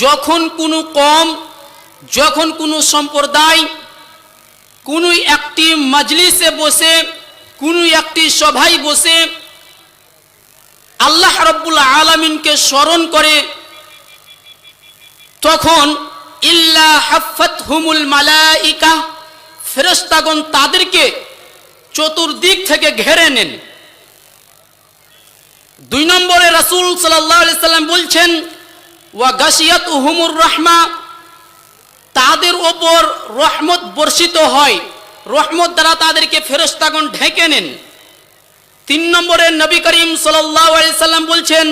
যখন কোনো কম, যখন কোনো সম্প্রদায় কোনো একটি মজলিসে বসে, কোনো একটি সভায় বসে আল্লাহ রাব্বুল আলামিনকে স্মরণ করে, তখন ইল্লা হাফাতহুমুল মালাইকা, ফেরেশতাগণ তাদেরকে চতুর্দিক থেকে ঘেরে নেন। 2 নম্বরে রাসূল সাল্লাল্লাহু আলাইহি সাল্লাম বলছেন ওয়া গাশিয়াতুহুমুর রাহমা, তাদের ওপর রহমত বর্ষিত হয়, রহমত দ্বারা তাদেরকে ফেরেশতাগণ ঢেকে নেন। 3 নম্বরে নবী করিম সাল্লাল্লাহু আলাইহি সাল্লাম বলছেন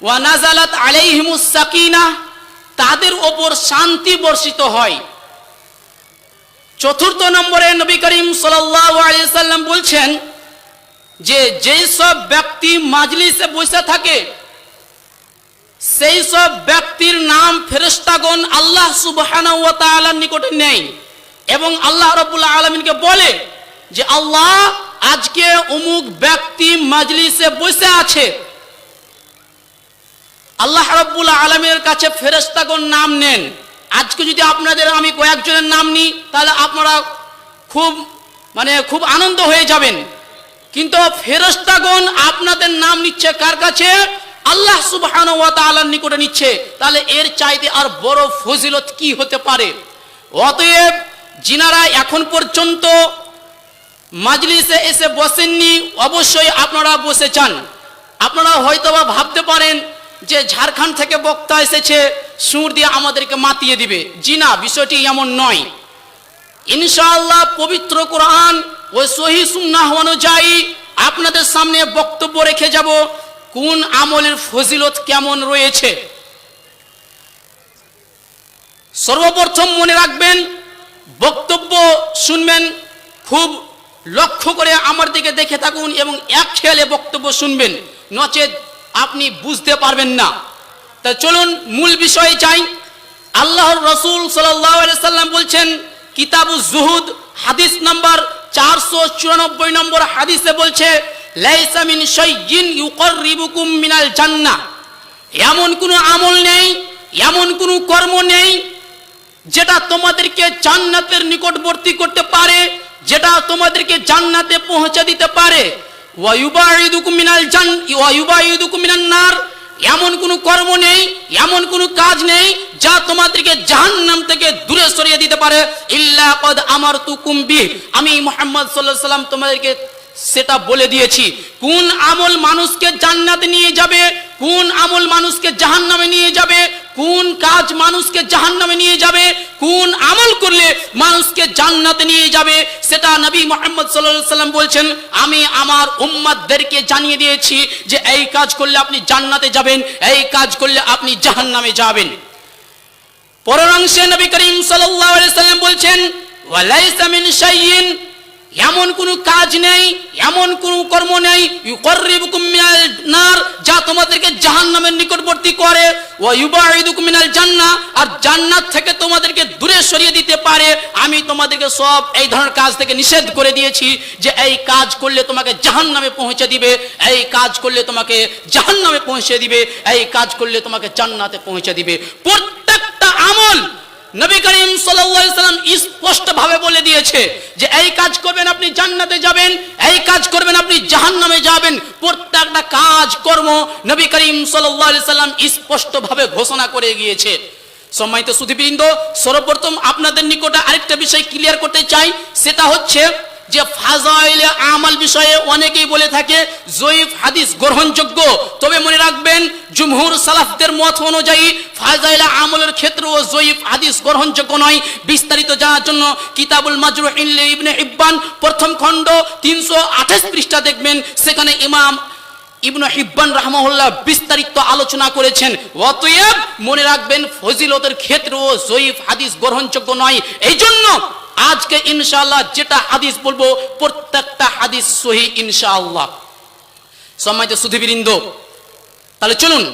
ওয়া নাযালাত আলাইহিমুস সাকিনাহ, তাদের ওপর শান্তি বর্ষিত হয়। 4 নম্বরে নবী করিম সাল্লাল্লাহু আলাইহি সাল্লাম বলছেন যে যেই সব ব্যক্তি মাজলিসে বসে থাকে সেই সব ব্যক্তির নাম ফেরেশতাগণ আল্লাহ সুবহানাহু ওয়া তাআলার নিকটে নেয় এবং আল্লাহ রাব্বুল আলামিনকে বলে যে আল্লাহ, আজকে অমুক ব্যক্তি মাজলিসে বসে আছে। আল্লাহ রাব্বুল আলামিনের কাছে ফেরেশতাগণ নাম নেন। আজকে যদি আপনাদের আমি কয়েকজনের নাম নিই তাহলে আপনারা খুব আনন্দ হয়ে যাবেন, কিন্তু ফেরেশতাগণ আপনাদের নাম নিচ্ছে কার কাছে? আল্লাহ সুবহানাহু ওয়া তাআলার নিকটে নিচ্ছে। তাহলে এর চাইতে আর বড় ফজিলত কি হতে পারে? অতএব যিনারা এখন পর্যন্ত মাজলিসে এসে বসেননি, অবশ্যই আপনারা বসে চান। আপনারা হয়তোবা ভাবতে পারেন যে ঝাড়খণ্ড থেকে বক্তা এসেছে, সুর দিয়ে আমাদেরকে মাতিয়ে দিবে। জি না, বিষয়টি এমন নয়। ইনশাআল্লাহ পবিত্র কোরআন ও সহিহ সুন্নাহ অনুযায়ী আপনাদের সামনে বক্তব্য রেখে যাব কোন আমলের ফজিলত কেমন রয়েছে। সর্বপ্রথম মনে রাখবেন, বক্তব্য শুনবেন, খুব লক্ষ্য করে আমার দিকে দেখে থাকুন এবং এক খেয়ালে বক্তব্য শুনবেন, নচেত আপনি বুঝতে পারবেন না। তা চলুন মূল বিষয়ে যাই। আল্লাহর রাসূল সাল্লাল্লাহু আলাইহি সাল্লাম বলছেন, কিতাবুজ জুহুদ হাদিস নাম্বার 494 নম্বর হাদিসে বলছে, লাইসা মিন শাইইন ইউকাররিবুকুম মিনাল জান্নাহ, এমন কোনো আমল নেই, এমন কোনো কর্ম নেই যেটা তোমাদেরকে জান্নাতের নিকটবর্তী করতে পারে, যেটা তোমাদেরকে জান্নাতে পৌঁছে দিতে পারে। ওয়া ইউবাইদুকুম মিনান নার, এমন কোনো কর্ম নেই, এমন কোনো কাজ নেই যা তোমাদেরকে জাহান্নাম থেকে দূরে সরিয়ে দিতে পারে। ইল্লা ক্বাদ আমারতুকুম বিহি, আমি মুহাম্মদ সাল্লাল্লাহু আলাইহি সাল্লাম তোমাদেরকে সেটা বলে দিয়েছি। কোন আমল মানুষকে জান্নাতে নিয়ে যাবে, কোন আমল মানুষকে জাহান্নামে নিয়ে যাবে, কোন কাজ মানুষকে জাহান্নামে নিয়ে যাবে, কোন আমল করলে মানুষকে জান্নাতে নিয়ে যাবে, সেটা নবী মুহাম্মদ সাল্লাল্লাহু আলাইহি সাল্লাম বলছেন, আমি আমার উম্মতদেরকে জানিয়ে দিয়েছি যে এই কাজ করলে আপনি জান্নাতে যাবেন, এই কাজ করলে আপনি জাহান্নামে যাবেন। পরের অংশে নবী করিম সাল্লাল্লাহু আলাইহি সাল্লাম বলছেন, ওয়ালাইসা মিন শাইইন, এমন কোন কাজ নেই, এমন কোন কর্ম নেই, ইউকাররিবুকুম মিনাল নার, যা তোমাদেরকে জাহান্নামের নিকটবর্তী করে, ওয়া ইউবাইদুকুম মিনাল জান্নাহ, আর জান্নাত থেকে তোমাদেরকে দূরে সরিয়ে দিতে পারে। আমি তোমাদেরকে সব এই ধরনের কাজ থেকে নিষেধ করে দিয়েছি যে এই কাজ করলে তোমাকে জাহান্নামে পৌঁছে দিবে, এই কাজ করলে তোমাকে জাহান্নামে পৌঁছে দিবে, এই কাজ করলে তোমাকে জান্নাতে পৌঁছে দিবে। প্রত্যেকটা আমল নবী করিম সাল্লাল্লাহু আলাইহি সাল্লাম স্পষ্ট ভাবে বলে দিয়েছে যে এই কাজ করবেন আপনি জান্নাতে যাবেন, এই কাজ করবেন আপনি জাহান্নামে যাবেন। প্রত্যেকটা কাজ কর্ম নবী করিম সাল্লাল্লাহু আলাইহি সাল্লাম স্পষ্ট ভাবে ঘোষণা করে গিয়েছে। সম্মানিত সুধীবৃন্দ, সর্বপ্রথম আপনাদের নিকটে আরেকটা বিষয় ক্লিয়ার করতে চাই, সেটা হচ্ছে যে ফাজাইলে আমাল বিষয়ে অনেকেই বলে থাকে জয়ীফ হাদিস গ্রহণযোগ্য। তবে মনে রাখবেন, জুমহুর সালাফদের মত অনুযায়ী ফাজাইলে আমলের ক্ষেত্রেও জয়ীফ হাদিস গ্রহণযোগ্য নয়। বিস্তারিত জানার জন্য কিতাবুল মাজরুহিন ইবনে হিব্বান প্রথম খণ্ড 328 পৃষ্ঠা দেখবেন, সেখানে ইমাম ইবনে হিব্বান রাহমাহুল্লাহ বিস্তারিত আলোচনা করেছেন। অতএব মনে রাখবেন, ফজিলতের ক্ষেত্রেও জয়ীফ হাদিস গ্রহণযোগ্য নয়। এই জন্য আজকে ইনশাআল্লাহ যেটা হাদিস বলবো প্রত্যেকটা হাদিস সহিহ ইনশাআল্লাহ। সম্মানিত সুধীবৃন্দ, তাহলে চলুন।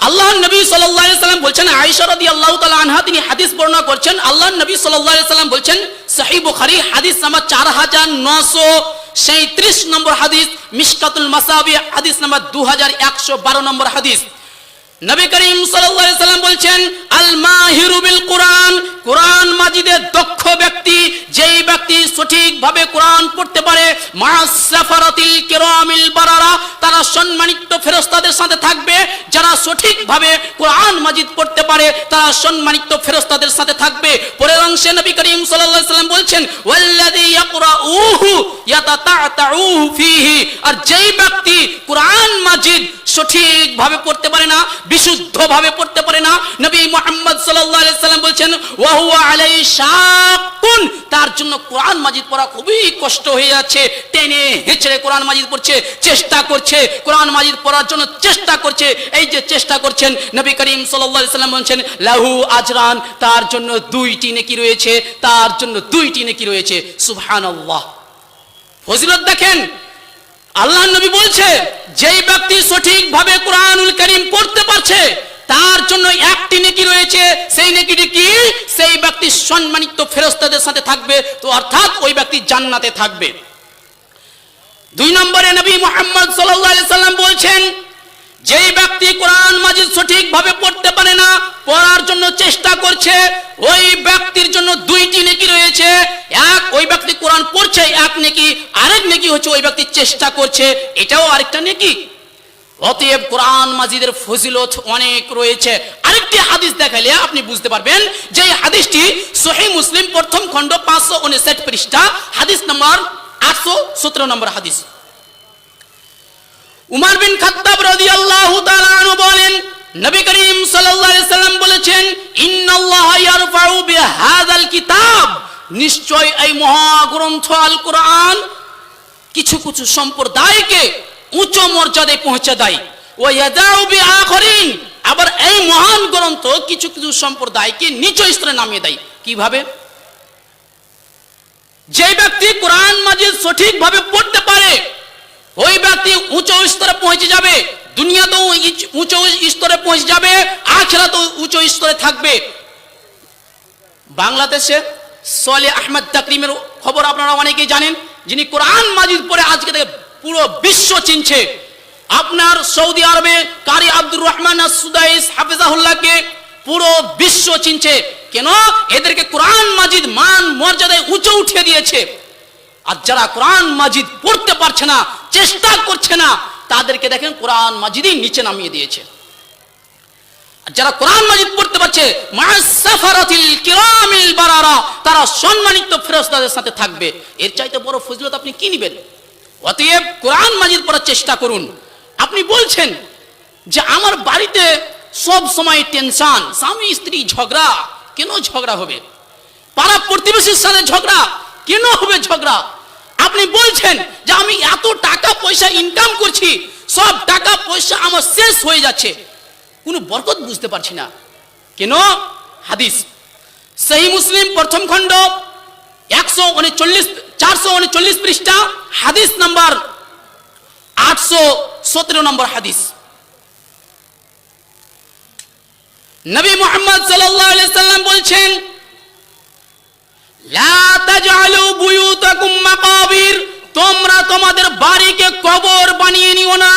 আল্লাহর নবী সাল্লাল্লাহু আলাইহি সাল্লাম বলছেন, আয়েশা রাদিয়াল্লাহু তাআলা আনহা তিনি হাদিস বর্ণনা করছেন, আল্লাহর নবী সাল্লাল্লাহু আলাইহি সাল্লাম বলছেন, সহিহ বুখারী হাদিস নাম্বার 4937 নম্বর হাদিস, মিশকাতুল মাসাবি হাদিস নাম্বার 2112 নম্বর হাদিস, নবী করিম সাল্লাল্লাহু আলাইহি সাল্লাম বলছেন আল মাহিরু বিল কুরআন, কুরআন মাজিদের দক্ষ ব্যক্তি, যেই ব্যক্তি সঠিকভাবে কোরআন পড়তে পারে, মা'আস সাফারাতিল কিরামিল বারারা, তারা সম্মানিত ফেরেশতাদের সাথে থাকবে। যারা সঠিকভাবে কোরআন মাজিদ পড়তে পারে তারা সম্মানিত ফেরেশতাদের সাথে থাকবে। পরের অংশে নবী করিম সাল্লাল্লাহু আলাইহি সাল্লাম বলছেন ওয়াল্লাযী ইয়াকরাউহু ইয়াতাতাউহু ফীহি, আর যেই ব্যক্তি কোরআন মাজিদ সঠিকভাবে পড়তে পারে না, বিশুদ্ধভাবে পড়তে পারে না, নবী মুহাম্মদ সাল্লাল্লাহু আলাইহি সাল্লাম বলছেন ওয়া হুয়া আলাইহি শাক্কুন, তার জন্য কোরআন মাজিদ পড়া খুবই কষ্ট হয়ে যাচ্ছে। টেনে হেঁচড়ে কোরআন মাজিদ পড়ছে, চেষ্টা করছে, কোরআন মাজিদ পড়ার জন্য চেষ্টা করছে। এই যে চেষ্টা করছেন, নবী করিম সাল্লাল্লাহু আলাইহি সাল্লাম বলছেন লাহু আজরান, তার জন্য দুইটি নেকি রয়েছে, তার জন্য দুইটি নেকি রয়েছে। সুবহানাল্লাহ, ফজিলত দেখেন। আল্লাহ নবী বলছে যেই ব্যক্তি সঠিকভাবে কোরআনুল কারীম পড়তে পারছে তার জন্য একটি নেকি রয়েছে। সেই নেকিটি কি? সেই ব্যক্তি সম্মানিত ফেরেশতাদের সাথে থাকবে, তো অর্থাৎ ওই ব্যক্তি জান্নাতে থাকবে। 2 নম্বরে নবী মুহাম্মদ সাল্লাল্লাহু আলাইহি সাল্লাম বলছেন যেই ব্যক্তি কোরআন মাজিদ সঠিকভাবে পড়তে পারে না, পড়ার জন্য চেষ্টা করছে, ওই ব্যক্তির জন্য দুইটি নেকি রয়েছে। এক, ওই ব্যক্তি কোরআন পড়ছে এক নেকি, আরেক নেকি হচ্ছে ওই ব্যক্তি চেষ্টা করছে, এটাও আরেকটা নেকি। অতএব কোরআন মাজিদের ফজিলত অনেক রয়েছে। আরেকটি হাদিস দেখাইলে আপনি বুঝতে পারবেন যে এই হাদিসটি সহিহ মুসলিম প্রথম খণ্ড 559 পৃষ্ঠা, হাদিস নম্বর 817 নম্বর হাদিস। উমর বিন খাত্তাব রাদিয়াল্লাহু তাআলা আনহু বলেন নবী করিম সাল্লাল্লাহু আলাইহি সাল্লাম বলেছেন ইন্নাল্লাহা ইয়ারফাউ বিহাযাল কিতাব, নিশ্চয় এই মহাগ্রন্থ আল কোরআন কিছু কিছু সম্প্রদায়কে উচ্চ মর্যাদায় পৌঁছে দেয়। ওয়া ইয়াদাউ বিআখরিন, আবার এই মহান গ্রন্থ কিছু কিছু সম্প্রদায়কে নিচ স্তরে নামিয়ে দেয়। কিভাবে? যে ব্যক্তি কোরআন মাজিদ সঠিকভাবে পড়তে পারে ওই ব্যক্তি উচ্চ স্তরে পৌঁছে যাবে, দুনিয়াতেও উচ্চ স্তরে পৌঁছে যাবে, আখিরাতেও উচ্চ স্তরে থাকবে। বাংলাদেশে সালেহ আহমদ তাকরিমের খবর আপনারা অনেকেই জানেন, যিনি কোরআন মাজিদ পড়ে আজকে থেকে পুরো বিশ্ব চিনছে। আপনার সৌদি আরবে কারি আব্দুর রহমান আস-সুদাইস হাফিজাহুল্লাহকে পুরো বিশ্ব চিনছে। কেন? এদেরকে কোরআন মাজিদ মান মর্যাদায় উঁচু উঠিয়ে দিয়েছে। আর যারা কোরআন মাজিদ পড়তে পারছে না, চেষ্টা করছে না, তাদেরকে দেখেন কোরআন মাজিদই নিচে নামিয়ে দিয়েছে। আর যারা কোরআন মাজিদ পড়তে পারছে মা'আস সাফারাতিল কিরামিল বারারা, তারা সম্মানিত ফেরেশতাদের সাথে থাকবে। এর চাইতে বড় ফজিলত আপনি কি নেবেন? অতএব কোরআন মাজিদ পড়ার চেষ্টা করুন। আপনি বলছেন যে আমার বাড়িতে সব সময় টেনশন, স্বামী স্ত্রী ঝগড়া, কেন ঝগড়া হবে? পাড়া প্রতিবেশীর সাথে ঝগড়া, কেন হবে ঝগড়া? আপনি বলছেন যে আমি এত টাকা পয়সা ইনকাম করছি, সব টাকা পয়সা আমার শেষ হয়ে যাচ্ছে, কোনো বরকত বুঝতে পারছি না, কেন? হাদিস সহিহ মুসলিম প্রথম খণ্ড 439 পৃষ্ঠা, হাদিস নাম্বার 817 নম্বর হাদিস। নবী মুহাম্মদ সাল্লাল্লাহু আলাইহি সাল্লাম বলছেন লা তাজআলু বুয়ুতাকুম মাকাবির, তোমরা তোমাদের বাড়িকে কবর বানিয়ে নিও না,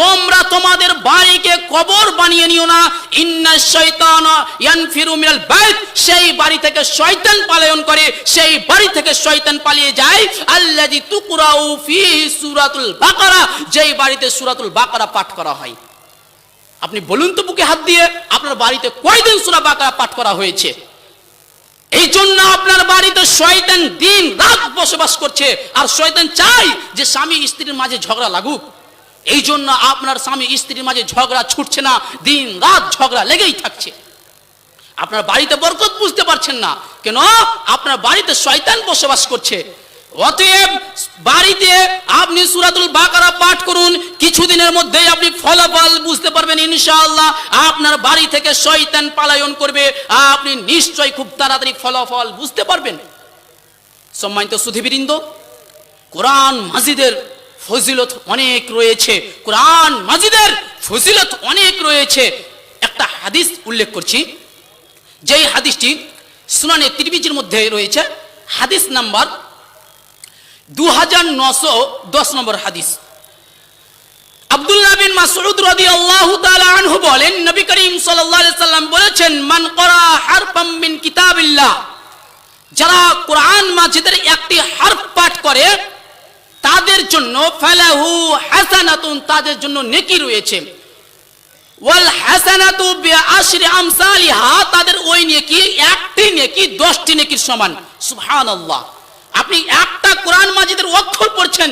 তোমরা তোমাদের বাড়িকে কবর বানিয়ে নিও না। ইন্নাশ শাইতানা ইয়ানফিরু মিনাল বাইত, সেই বাড়ি থেকে শয়তান পলায়ন করে, সেই বাড়ি থেকে শয়তান পালিয়ে যায়। আল্লাযী তুকরাউ ফীহি সূরাতুল বাকারা, যেই বাড়িতে সূরাতুল বাকারা পাঠ করা হয়। আপনি বলুন তো বুকে হাত দিয়ে আপনার বাড়িতে কয়দিন সূরা বাকারা পাঠ করা হয়েছে? এই জন্য আপনার বাড়িতে শয়তান দিন রাত বসবাস করছে, আর শয়তান চায় যে স্বামী স্ত্রীর মাঝে ঝগড়া লাগুক। এই জন্য আপনার স্বামী স্ত্রীর মাঝে ঝগড়া ছুটছে না, দিন রাত ঝগড়া লেগেই থাকছে। আপনার বাড়িতে বরকত বুঝতে পারছেন না, কেন? আপনার বাড়িতে শয়তান বসবাস করছে। অতএব বাড়িতে আপনি সূরাতুল বাকারা পাঠ করুন, কিছুদিনের মধ্যেই আপনি ফলাফল বুঝতে পারবেন ইনশাআল্লাহ। আপনার বাড়ি থেকে শয়তান পলায়ন করবে, আপনি নিশ্চয়ই খুব তাড়াতাড়ি ফলাফল বুঝতে পারবেন। সম্মানিত সুধীবৃন্দ, কোরআন মাজিদের ফজিলত অনেক রয়েছে, কোরআন মাজিদের ফজিলত অনেক রয়েছে। একটা হাদিস উল্লেখ করছি, যেই হাদিসটি সুনানে তিরমিজির মধ্যে রয়েছে, হাদিস নাম্বার 2910 নম্বর হাদিস। আব্দুল্লাহ বিন মাসউদ রাদিয়াল্লাহু তাআলা আনহু বলেন, নবী করিম সাল্লাল্লাহু আলাইহি সাল্লাম বলেছেন, মান ক্বারা হারফাম মিন কিতাবিল্লাহ, যারা কোরআন মাজিদের একটি হরফ পাঠ করে তাদের জন্য ফালাহু হাসানাতুন, তাদের জন্য নেকি রয়েছে, ওয়াল হাসানাতু বিআশরি আমসালিহা, তাদের ওই নেকি একটি নেকি 10টি নেকির সমান। সুবহানাল্লাহ। আপনি একটা কোরআন মাজিদের অক্ষর পড়ছেন,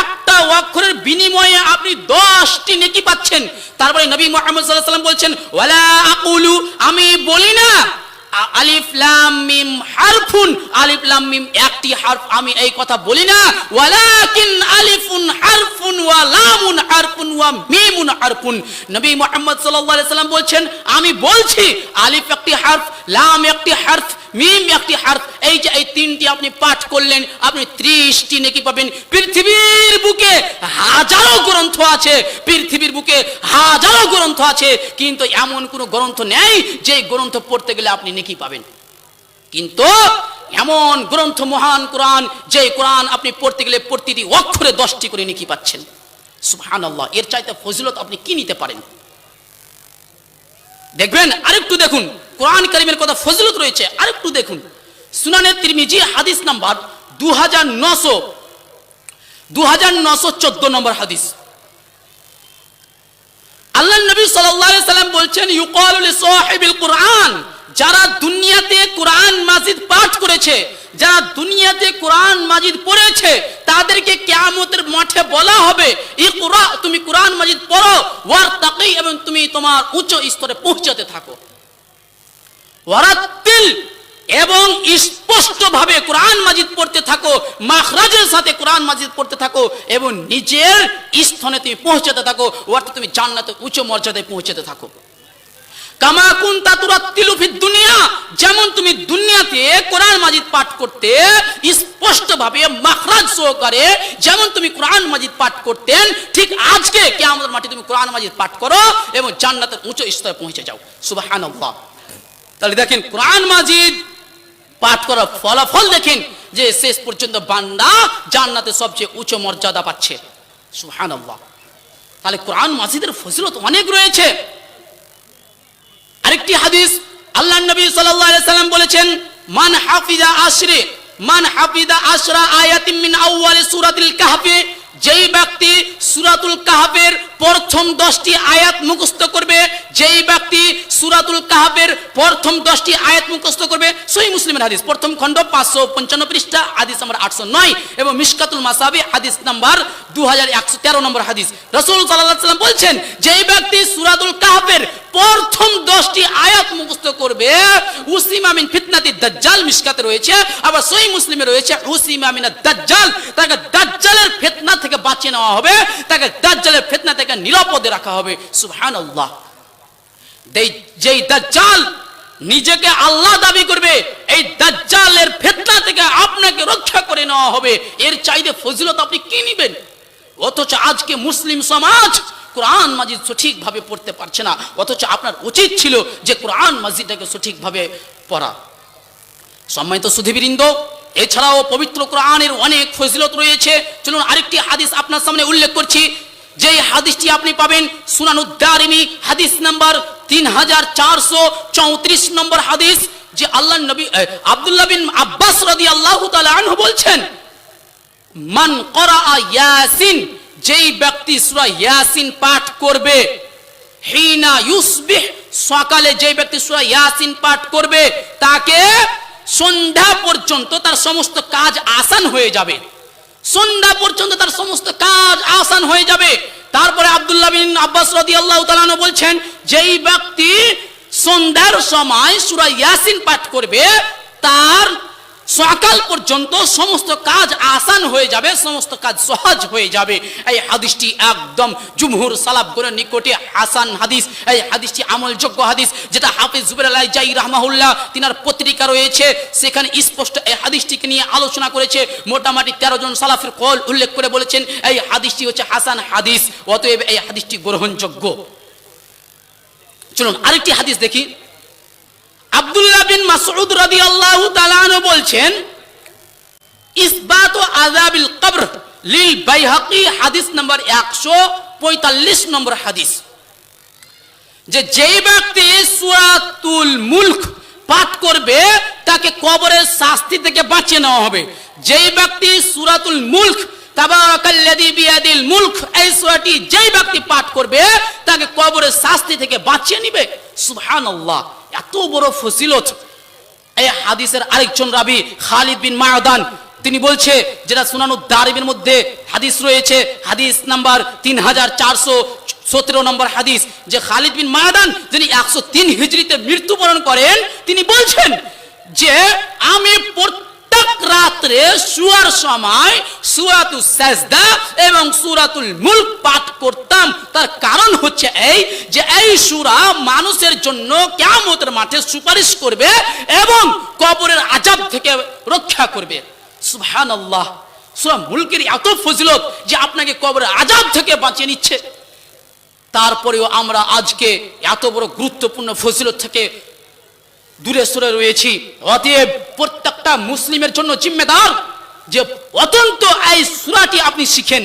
একটা অক্ষরের বিনিময়ে আপনি 10টি নেকি পাচ্ছেন। তারপরে নবী মুহাম্মদ সাল্লাল্লাহু আলাইহি ওয়াসাল্লাম বলছেন, ওয়ালা আকুলু, আমি বলি না আলিফ লাম মিম হারফুন, আলিফ লাম মিম একটি হরফ, আমি এই কথা বলি না, ওয়ালাকিন আলিফুন হারফুন ওয়া লামুন হারফুন ওয়া মিমুন হারফুন। নবী মুহাম্মদ সাল্লাল্লাহু আলাইহি ওয়াসাল্লাম বলছেন, আমি বলছি আলিফ একটি হরফ, লাম একটি হরফ, মিম একটি হরফ, এই যে এই তিনটি আপনি পাঠ করলেন, আপনি 30টি নেকি পাবেন। পৃথিবীর বুকে হাজারো গ্রন্থ আছে, পৃথিবীর বুকে হাজারো গ্রন্থ আছে, কিন্তু এমন কোন গ্রন্থ নেই যে গ্রন্থ পড়তে গেলে আপনি নেকি পাবেন। কিন্তু এমন গ্রন্থ মহান কোরআন, যে কোরআন আপনি পড়তে গেলে প্রতিটি অক্ষরে 10টি করে নেকি পাচ্ছেন। সুবহানাল্লাহ। এর চাইতে ফজিলত আপনি কি নিতে পারেন? দেখবেন, আরেকটু দেখুন, কোরআন কারীমের কথা ফজিলত রয়েছে, আরেকটু দেখুন। সুনানে তিরমিজি হাদিস নাম্বার 2914 নম্বর হাদিস। আল্লাহর নবী সাল্লাল্লাহু আলাইহি সাল্লাম বলছেন, ইউকালু লিসাহিবিল কুরআন, যারা দুনিয়াতে কোরআন মাজিদ পাঠ করেছে, যারা দুনিয়াতে কোরআন মাজিদ পড়েছে, তাদেরকে কিয়ামতের মাঠে বলা হবে, ইকরা, তুমি কোরআন মাজিদ পড়ো, ওয়ারতাকি, এবং তুমি তোমার উচ্চ স্তরে পৌঁছাতে থাকো, ওয়ারাত্তিল, এবং স্পষ্টভাবে কোরআন মাজিদ পড়তে থাকো, মাখরাজের সাথে কোরআন মাজিদ পড়তে থাকো, এবং নিজের স্থানে তুমি পৌঁছাতে থাকো, অর্থাৎ তুমি জান্নাতে উচ্চ মর্যাদায় পৌঁছাতে থাকো। কামা কুনতা তুরাত্তিলু ফিদ দুনিয়া, যেমন তুমি দুনিয়াতে কোরআন মাজিদ পাঠ করতে স্পষ্টভাবে মাখরাজ সহকারে, যেমন তুমি কোরআন মাজিদ পাঠ করতেন, ঠিক আজকে কিয়ামতের মাঠে তুমি কোরআন মাজিদ পাঠ করো এবং জান্নাতের উচ্চ স্তরে পৌঁছে যাও। সুবহানাল্লাহ। তাহলে দেখেন, কোরআন মাজিদ পাঠ করার ফলাফল দেখেন, যে শেষ পর্যন্ত বান্দা জান্নাতে সবচেয়ে উচ্চ মর্যাদা পাচ্ছে। সুবহানাল্লাহ। তাহলে কোরআন মাজিদের ফজিলত অনেক রয়েছে। আরেকটি হাদিস, আল্লাহর নবী সাল্লাল্লাহু আলাইহি সাল্লাম বলেছেন, মান হাফিজা আশরা আয়াতিন মিন আউয়ালি সূরাতিল কাহফি, যেই ব্যক্তি সূরাতুল কাহফের প্রথম 10টি আয়াত মুখস্থ করবে, যেই ব্যক্তি সূরাতুল কাহফের প্রথম 10টি আয়াত মুখস্থ করবে, সহিহ মুসলিমের হাদিস, প্রথম খণ্ড 555 পৃষ্ঠা, হাদিস নাম্বার 809, এবং মিশকাতুল মাসাবি হাদিস নাম্বার 2113 নম্বর হাদিস। রাসূল সাল্লাল্লাহু আলাইহি সাল্লাম বলছেন, যেই ব্যক্তি সূরাতুল কাহফের প্রথম 10টি আয়াত মুখস্থ করবে, উসিমা মিন ফিতনাতি দাজ্জাল, মিশকাতে রয়েছে, আবার সহিহ মুসলিমে রয়েছে, উসিমা মিনাদ দাজ্জাল, তাকে দাজ্জালের ফিতনা থেকে বাঁচিয়ে নেওয়া হবে, তাকে দাজ্জালের ফিতনা থেকে নিরাপদে রাখা হবে। সুবহানাল্লাহ। যেই দাজ্জাল নিজেকে আল্লাহ দাবি করবে, এই দাজ্জালের ফিতনা থেকে আপনাকে রক্ষা করে নেওয়া হবে। এর চাইতে ফজিলত আপনি কি নেবেন? অথচ আজকে মুসলিম সমাজ কোরআন মাজিদ সঠিকভাবে পড়তে পারছে না, অথচ আপনার উচিত ছিল যে কোরআন মাজিদটাকে সঠিকভাবে পড়া। সম্মানিত সুধীবৃন্দ, এছাড়াও পবিত্র কোরআনের অনেক ফজিলত রয়েছে। চলুন আরেকটি হাদিস আপনার সামনে উল্লেখ করছি, যে হাদিসটি আপনি পাবেন সুনানুদ দারিমি হাদিস নাম্বার 3434 নম্বর হাদিস, যে আল্লাহর নবী আব্দুল্লাহ বিন আব্বাস রাদিয়াল্লাহু তাআলা আনহু বলছেন, মান ক্বারা ইয়াসিন, যেই ব্যক্তি সূরা ইয়াসিন পাঠ করবে, হিনা ইউসবিহ, সকালে যেই ব্যক্তি সূরা ইয়াসিন পাঠ করবে, তাকে সন্ধ্যা পর্যন্ত তার সমস্ত কাজ আসান হয়ে যাবে, সন্ধ্যা পর্যন্ত তার সমস্ত কাজ আসান হয়ে যাবে। তারপরে আব্দুল্লাহ বিন আব্বাস রাদিয়াল্লাহু তাআলা আনহু বলছেন, যেই ব্যক্তি সন্ধ্যার সময় সূরা ইয়াসিন পাঠ করবে, তার সকাল পর্যন্ত সমস্ত কাজ আসান হয়ে যাবে, সমস্ত কাজ সহজ হয়ে যাবে। এই হাদিসটি একদম জুমহুর সালাফগণের নিকটে হাসান হাদিস, এই হাদিসটি আমলযোগ্য হাদিস, যেটা হাফেজ জুবাইর আল জাই রাহমাহুল্লাহ তিনার পত্রিকা রয়েছে, সেখানে স্পষ্ট এই হাদিসটিকে নিয়ে আলোচনা করেছে। মোটামুটি 13 জন সালাফের কওল উল্লেখ করে বলেছেন এই হাদিসটি হচ্ছে হাসান হাদিস, অতএব এই হাদিসটি গ্রহণযোগ্য। চলুন আরেকটি হাদিস দেখি। আব্দুল্লাহ বিন মাসউদ রাদিয়াল্লাহু তাআলা আনহু বলছেন, ইসবাতু আযাবিল কবর লিল বাইহাকি, হাদিস নাম্বার 45 নম্বর হাদিস, যে যেই ব্যক্তি সূরাতুল মুলক পাঠ করবে তাকে কবরের শাস্তি থেকে বাঁচিয়ে নেওয়া হবে। যেই ব্যক্তি সূরাতুল মুলক, তাবারাকাল্লাযী বিয়াদিল মুলক, এই সূরাটি যেই ব্যক্তি পাঠ করবে তাকে কবরের শাস্তি থেকে বাঁচিয়ে নেবে। সুবহানাল্লাহ, এত বড় ফজিলত। এই হাদিসের আরেকজন রাবী খালিদ বিন মা'দান, তিনি বলছে, যেটা সুনানুদ দারিমির মধ্যে হাদিস রয়েছে, হাদিস নাম্বার 3417 নম্বর হাদিস, যে খালিদ বিন মা'দান যিনি 103 হিজরিতে মৃত্যুবরণ করেন, তিনি বলছেন যে আমি প্রত্যেক রাত্রে শোয়ার সময় সূরাতুস সাজদা এবং সূরাতুল মুলক পাঠ করতাম। তার কারণ হচ্ছে এই যে এই সূরা মানুষের জন্য কিয়ামতের মাঠে সুপারিশ করবে এবং কবরের আযাব থেকে রক্ষা করবে। সুবহানাল্লাহ, সূরা মুলকের এত ফজিলত যে আপনাকে কবরের আযাব থেকে বাঁচিয়ে নিচ্ছে। তারপরেও আমরা আজকে এত বড় গুরুত্বপূর্ণ ফজিলত থেকে দূরে সরে রয়েছি। অতএব প্রত্যেকটা মুসলিমের জন্য জিম্মেদার যে অত্যন্ত এই সূরাটি আপনি শিখেন।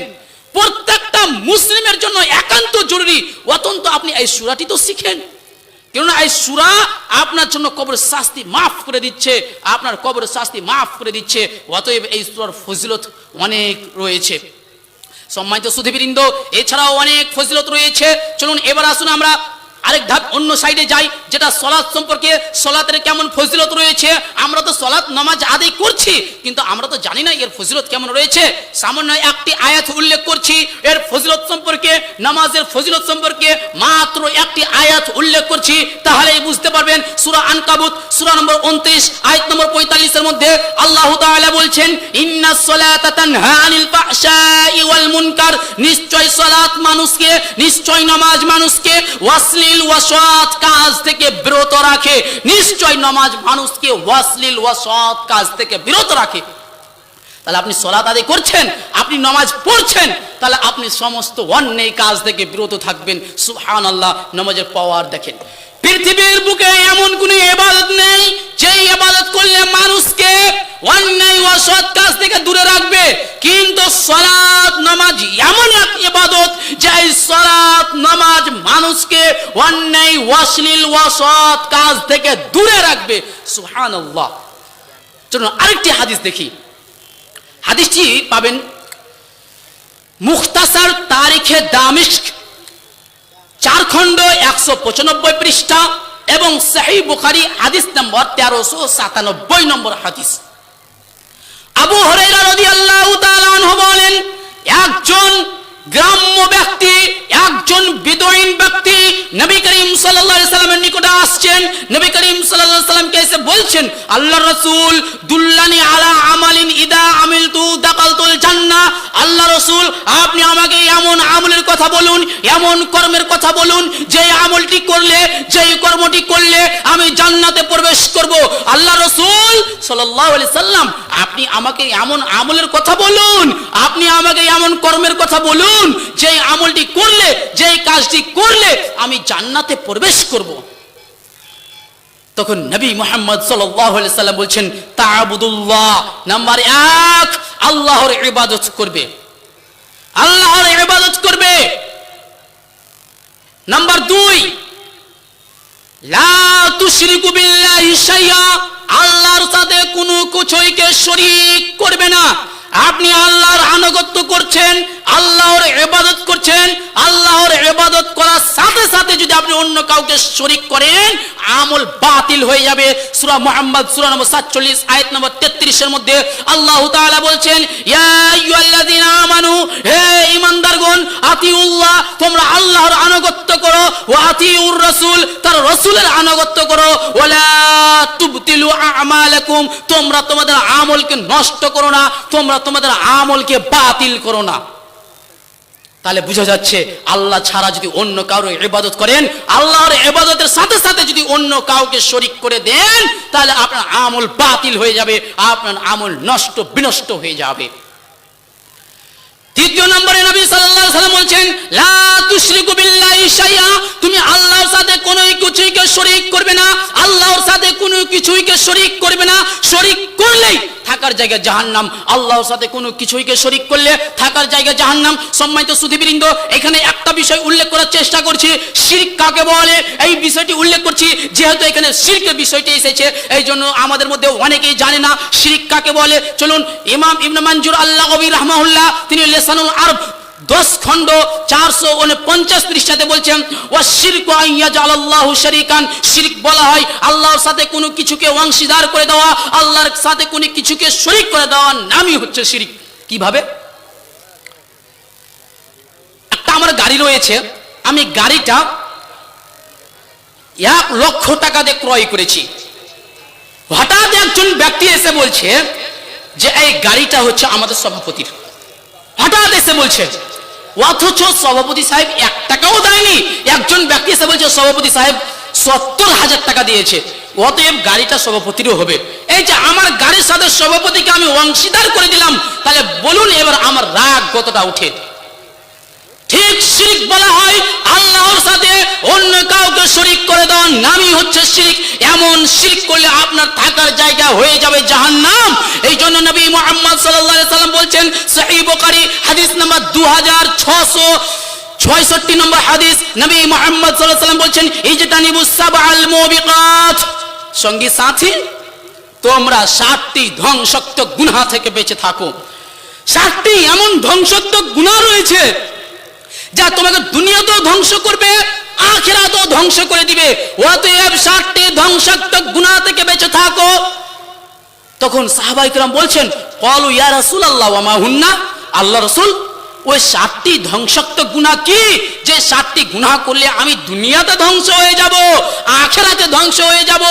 প্রত্যেকটা মুসলিমের জন্য একান্ত জরুরি অত্যন্ত আপনি এই সূরাটি তো শিখেন, কেননা এই সূরা আপনার জন্য কবরের শাস্তি মাফ করে দিচ্ছে, আপনার কবরের শাস্তি মাফ করে দিচ্ছে। অতএব এই সূরার ফজিলত অনেক রয়েছে। সম্মানিত সুধীবৃন্দ, এছাড়াও অনেক ফজিলত রয়েছে। চলুন এবার আসুন আমরা আরেক ধাপ অন্য সাইডে যাই, যেটা সালাত সম্পর্কে। সালাতের কেমন ফজিলত রয়েছে? আমরা তো সালাত নামাজ আদায় করছি, কিন্তু আমরা তো জানি না এর ফজিলত কেমন রয়েছে। সামান্য একটি আয়াত উল্লেখ করছি এর ফজিলত সম্পর্কে, নামাজের ফজিলত সম্পর্কে মাত্র একটি আয়াত উল্লেখ করছি, তাহলেই বুঝতে পারবেন। সূরা আনকাবুত সূরা নম্বর 29 আয়াত নম্বর 45 এর মধ্যে আল্লাহ তাআলা বলছেন, ইন্নাস সালাতা তানহা আনিল ফাহশাই ওয়াল মুনকার, নিশ্চয় সালাত মানুষকে, নিশ্চয় নামাজ মানুষকে ওয়াসলিল ওয়াসাত কাজ থেকে বিরত রাখে। নিশ্চয় নামাজ মানুষকে ওয়াসলিল ওয়াসাত কাজ থেকে বিরত রাখে। তাহলে আপনি সালাত আদায় করছেন, আপনি নামাজ পড়ছেন, তাহলে আপনি সমস্ত অন্যায় কাজ থেকে বিরত থাকবেন। সুবহানাল্লাহ, নামাজের পাওয়ার দেখেন। পৃথিবীর বুকে এমন কোন ইবাদত নেই যে ইবাদত করলে মানুষকে অন্যায় ও অসৎ কাজ থেকে দূরে রাখবে, কিন্তু সালাত নামাজ এমন এক ইবাদত যে এই সালাত নামাজ মানুষকে অন্যায় অশ্লীল অসৎ কাজ থেকে দূরে রাখবে। সুবহানাল্লাহ। চলুন আরেকটি হাদিস দেখি। হাদিসটি পাবেন মুখতাসার তারিখে দামিস্ক 4 খণ্ড 195 পৃষ্ঠা এবং সহিহ বুখারী হাদিস নম্বর 1397 নম্বর হাদিস। আবু হুরায়রা রাদিয়াল্লাহু তাআলা আনহু বলেন, একজন গ্রাম্য ব্যক্তি, একজন বিদুইন ব্যক্তি নবী করিম সাল্লাল্লাহু আলাইহি সাল্লামের নিকটে আসছেন। নবী করিম সাল্লাল্লাহু আলাইহি সাল্লামকে এসে বলছেন, আল্লাহর রাসূল দুল্লানি আলা আমালিন ইদা আমিলতু দাখালতুল জান্নাহ। আল্লাহ রাসূল, আপনি আমাকে এমন আমলের কথা বলুন, এমন কর্মের কথা বলুন যে আমলটি করলে, যেই কর্মটি করলে আমি জান্নাতে প্রবেশ করব। আল্লাহ রাসূল সাল্লাল্লাহু আলাইহি সাল্লাম, আপনি আমাকে এমন আমলের কথা বলুন, আপনি আমাকে এমন কর্মের কথা বলুন যেই আমলটি করলে, যেই কাজটি করলে আমি জান্নাতে প্রবেশ করব। তখন নবী মুহাম্মদ সাল্লাল্লাহু আলাইহি সাল্লাম বলছেন, তা'বুদুল্লাহ, নাম্বার 1 আল্লাহর ইবাদত করবে, আল্লাহর ইবাদত করবে। নাম্বার 2 লা তুশরিকু বিল্লাহি শাইআ, আল্লাহর সাথে কোনো কিছুকে শরীক করবে না। আপনি আল্লাহর আনুগত্য করছেন, আল্লাহর ইবাদত করছেন, আল্লাহর ইবাদত করার সাথে সাথে যদি আপনি অন্য কাউকে শরীক করেন, আমল বাতিল হয়ে যাবে। সূরা মুহাম্মদ সূরা নম্বর 47 আয়াত নম্বর 33 এর মধ্যে আল্লাহ তাআলা বলছেন, ইয়া আইয়ুহাল্লাযীনা আমানু, হে ঈমানদারগণ, আতিউল্লাহ, তোমরা আল্লাহর আনুগত্য করো, ওয়া আতিউর রাসূল, তার রাসূলের আনুগত্য করো, ওয়ালা তুবতিলু আমালাকুম, তোমরা তোমাদের আমলকে নষ্ট করো না, তোমরা তোমাদের আমলকে বাতিল করো না। তাহলে বোঝা যাচ্ছে আল্লাহ ছাড়া যদি অন্য কারো ইবাদত করেন, আল্লাহর ইবাদতের সাথে সাথে যদি অন্য কাউকে শরীক করে দেন, তাহলে আপনার আমল বাতিল হয়ে যাবে, আপনার আমল নষ্ট বিনষ্ট হয়ে যাবে। তৃতীয় নম্বরে নবী সাল্লাল্লাহু আলাইহি সাল্লাম বলেন, লা তুশরিকু বিল্লাহি শাইআ, তুমি আল্লাহর সাথে কোনো কিছুকে শরীক করবে না, আল্লাহর সাথে কোনো কিছুইকে শরীক করবে না, শরীক করলেই থাকার জায়গা জাহান্নাম। আল্লাহর সাথে কোনো কিছুইকে শরীক করলে থাকার জায়গা জাহান্নাম। সম্মানিত সুধীবৃন্দ, এখানে একটা বিষয় উল্লেখ করার চেষ্টা করছি, শিরক কাকে বলে এই বিষয়টি উল্লেখ করছি। যেহেতু এখানে শিরকের বিষয়টি এসেছে, এই জন্য আমাদের মধ্যে অনেকেই জানে না শিরক কাকে বলে। চলুন, ইমাম ইবনে মঞ্জুর আল্লাগবী রাহমাহুল্লাহ তিনি লিসানুল আরব 10 খণ্ড 449 পৃষ্ঠাতে বলছেন, ওয়া শিরকু আন ইয়াজআলাল্লাহু শারীকান, শিরক বলা হয় আল্লাহর সাথে কোনো কিছুকে অংশীদার করে দেওয়া, আল্লাহর সাথে কোনো কিছুকে শরীক করে দেওয়ার নামই হচ্ছে শিরক। কিভাবে? একটা আমার গাড়ি রয়েছে, আমি গাড়িটা 1 লক্ষ টাকা দিয়ে ক্রয় করেছি। হঠাৎ একজন ব্যক্তি এসে বলছে যে এই গাড়িটা হচ্ছে আমাদের সভাপতির। হঠাৎ এসে বলছে, অথচ সভাপতি সাহেব 1 টাকাও দেয়নি। একজন ব্যক্তি এসে বলছে সভাপতি সাহেব 70,000 টাকা দিয়েছে, অতএব গাড়িটা সভাপতিরও হবে। এই যে আমার গাড়ির সাথে সভাপতিকে আমি অংশীদার করে দিলাম, তাহলে বলুন এবার আমার রাগ কতটা উঠে। ঠিক শিরক বলা হয় আল্লাহর সাথে অন্য কাউকে শরীক করে দেওয়ার নামই হচ্ছে শিরক। এমন শিরক করলে আপনার থাকার জায়গা হয়ে যাবে জাহান্নাম। এই জন্য নবী মুহাম্মদ সাল্লাল্লাহু আলাইহি সাল্লাম বলছেন, সহিহ বুখারী হাদিস নাম্বার 2666 নম্বর হাদিস, নবী মুহাম্মদ সাল্লাল্লাহু আলাইহি সাল্লাম বলছেন, ইজতানিবুস সাবআল মুবিকাত, সঙ্গী সাথী তোমরা 7টি ধ্বংসাত্মক গুনাহ থেকে বেঁচে থাকো। 7টি এমন ধ্বংসাত্মক গুনাহ রয়েছে যা তোমাকে দুনিয়াতেও ধ্বংস করবে, আখিরাতেও ধ্বংস করে দিবে। অতএব 7টি ধ্বংসাত্মক গুনাহ থেকে বেঁচে থাকো। তখন সাহাবায়ে কেরাম বলছেন, ক্বালু ইয়া রাসূলুল্লাহ ওয়া মা হুন্না, আল্লাহ রাসূল ওই 7টি ধ্বংসাত্মক গুনাহ কি, যে 7টি গুনাহ করলে আমি দুনিয়াতে ধ্বংস হয়ে যাব, আখিরাতে ধ্বংস হয়ে যাব?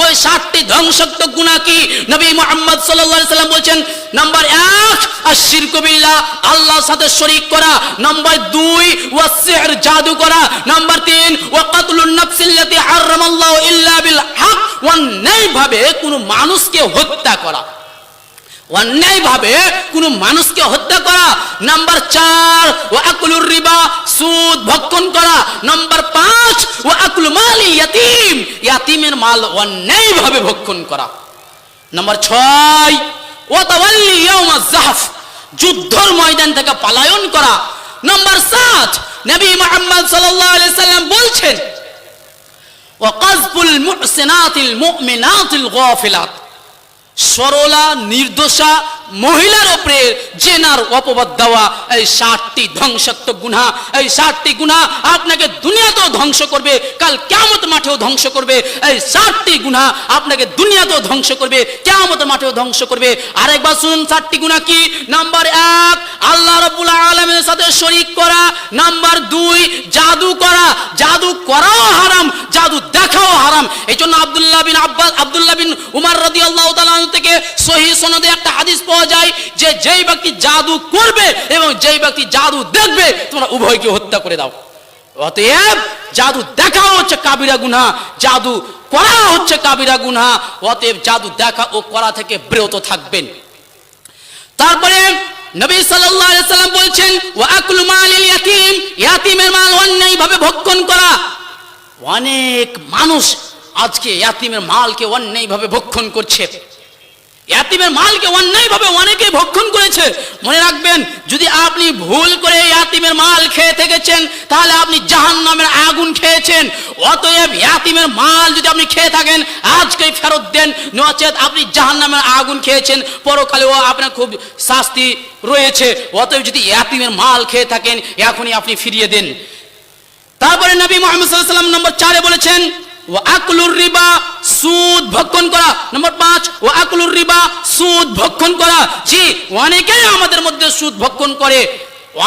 ওই 7টি ধ্বংসাত্মক গুনাহ কি? নবী মুহাম্মদ সাল্লাল্লাহু আলাইহি সাল্লাম বলছেন, নাম্বার 1 আশ-শিরকু বিল্লাহ, আল্লাহর সাথে শরীক করা। নাম্বার 2 ওয়াস-সিহর, জাদু করা। নাম্বার 3 ওয়া কাতলুন নাফসিল্লাতী হারামাল্লাহু ইল্লা বিল হক, অন্যায়ভাবে কোনো মানুষকে হত্যা করা, অন্যায়ভাবে কোনো মানুষকে হত্যা করা। নাম্বার 4 ওয়া আকলুর রিবা, সুদ ভক্ষণ করা। নাম্বার 5 ওয়া আকলু মালি ইয়াতীম, ইয়াতীমের মাল অন্যায়ভাবে ভক্ষণ করা। নাম্বার 6 ওয়া তাওয়াল্লি ইয়াউমাজ যাহফ, যুদ্ধের ময়দান থেকে পলায়ন করা। নাম্বার 7 নবী মুহাম্মদ সাল্লাল্লাহু আলাইহি সাল্লাম বলছেন, ওয়া কাযফুল মুহসিনাতিল মুমিনাতিল গাফিলাত, সরলা নির্দোষা মহিলার উপরে জেনার অপবাদ দেওয়া। এই 7টি ধ্বংসাত্মক গুনাহ, এই 7টি গুনাহ আপনাকে দুনিয়াতেও ধ্বংস করবে, কাল কিয়ামত মাঠেও ধ্বংস করবে। এই 7টি গুনাহ আপনাকে দুনিয়াতেও ধ্বংস করবে, কিয়ামত মাঠেও ধ্বংস করবে। আরেকবার শুনুন 7টি গুনাহ কি। নাম্বার 1 আল্লাহ রাব্বুল আলামিনের সাথে শরীক করা। নাম্বার 2 জাদু করা, জাদু করাও হারাম, জাদু দেখাও হারাম। এইজন্য আব্দুল্লাহ বিন উমর রাদিয়াল্লাহু তাআলা থেকে সহিহ সনদে একটা হাদিস পাওয়া যায় যে যেই ব্যক্তি জাদু করবে এবং যেই ব্যক্তি জাদু দেখবে তোমরা উভয়কে হত্যা করে দাও। অতএব জাদু দেখাও হচ্ছে কাবিরা গুনাহ, জাদু করা হচ্ছে কাবিরা গুনাহ। অতএব জাদু দেখা ও করা থেকে বিরত থাকবেন। তারপরে নবী সাল্লাল্লাহু আলাইহি সাল্লাম বলছেন, ওয়া আকলু মালিল ইয়াতীম, ইয়াতীমের মাল অন্যায়ভাবে ভক্ষণ করা। অনেক মানুষ আজকে ইয়াতীমের মালকে অন্যায়ভাবে ভক্ষণ করছে, ইয়াতীমের মালকে অন্যায়ভাবে অনেকেই ভক্ষণ করেছে। মনে রাখবেন, যদি আপনি ভুল করে ইয়াতীমের মাল খেয়ে থেকেছেন তাহলে আপনি জাহান্নামের আগুন খেয়েছেন। অতএব ইয়াতীমের মাল যদি আপনি খেয়ে থাকেন আজকেই ফেরত দেন, নচেত আপনি জাহান্নামের আগুন খেয়েছেন, পরকালেও আপনার খুব শাস্তি রয়েছে। অতএব যদি ইয়াতীমের মাল খেয়ে থাকেন এখনই আপনি ফিরিয়ে দেন। তারপরে নবী মুহাম্মদ সাল্লাল্লাহু আলাইহি ওয়াসাল্লাম নম্বর 4 বলেছেন, ওয়া আকলুর রিবা, সুদ ভক্ষণ করা। নম্বর 5 ওয়া আকলুর রিবা, সুদ ভক্ষণ করা। জি, অনেকেই আমাদের মধ্যে সুদ ভক্ষণ করে,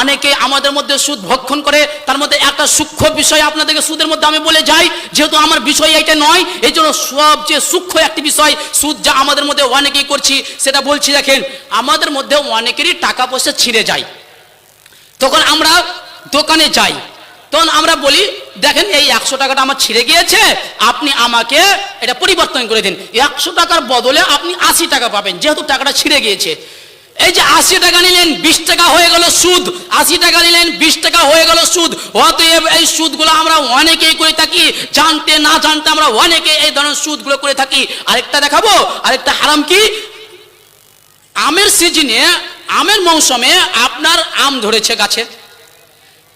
অনেকে আমাদের মধ্যে সুদ ভক্ষণ করে। তার মধ্যে একটা সূক্ষ্ম বিষয় আপনাদেরকে সুদের মধ্যে আমি বলে যাই, যেহেতু আমার বিষয় এইটা নয়, এই জন্য সবচেয়ে সূক্ষ্ম একটি বিষয় সুদ যা আমাদের মধ্যে অনেকেই করছি সেটা বলছি। দেখেন, আমাদের মধ্যে অনেকেরই টাকা পয়সা ছিঁড়ে যায়। তখন আমরা দোকানে যাই, তখন আমরা বলি, দেখেন এই 100 টাকাটা আমার ছিঁড়ে গিয়েছে, আপনি আমাকে এটা পরিবর্তন করে দিন। 100 টাকার বদলে আপনি 80 টাকা পাবেন, যেহেতু টাকাটা ছিঁড়ে গিয়েছে। এই যে 80 টাকা নিলেন 20 টাকা হয়ে গেল সুদ, 80 টাকা নিলেন 20 টাকা হয়ে গেল সুদ। অতএব এই সুদগুলো আমরা অনেকেই করে থাকি, জানতে না জানতে আমরা অনেকে এই ধরনের সুদগুলো করে থাকি। আরেকটা দেখাবো, আরেকটা হারাম কি, আমের সিজনে, আমের মৌসুমে আপনার আম ধরেছে গাছে,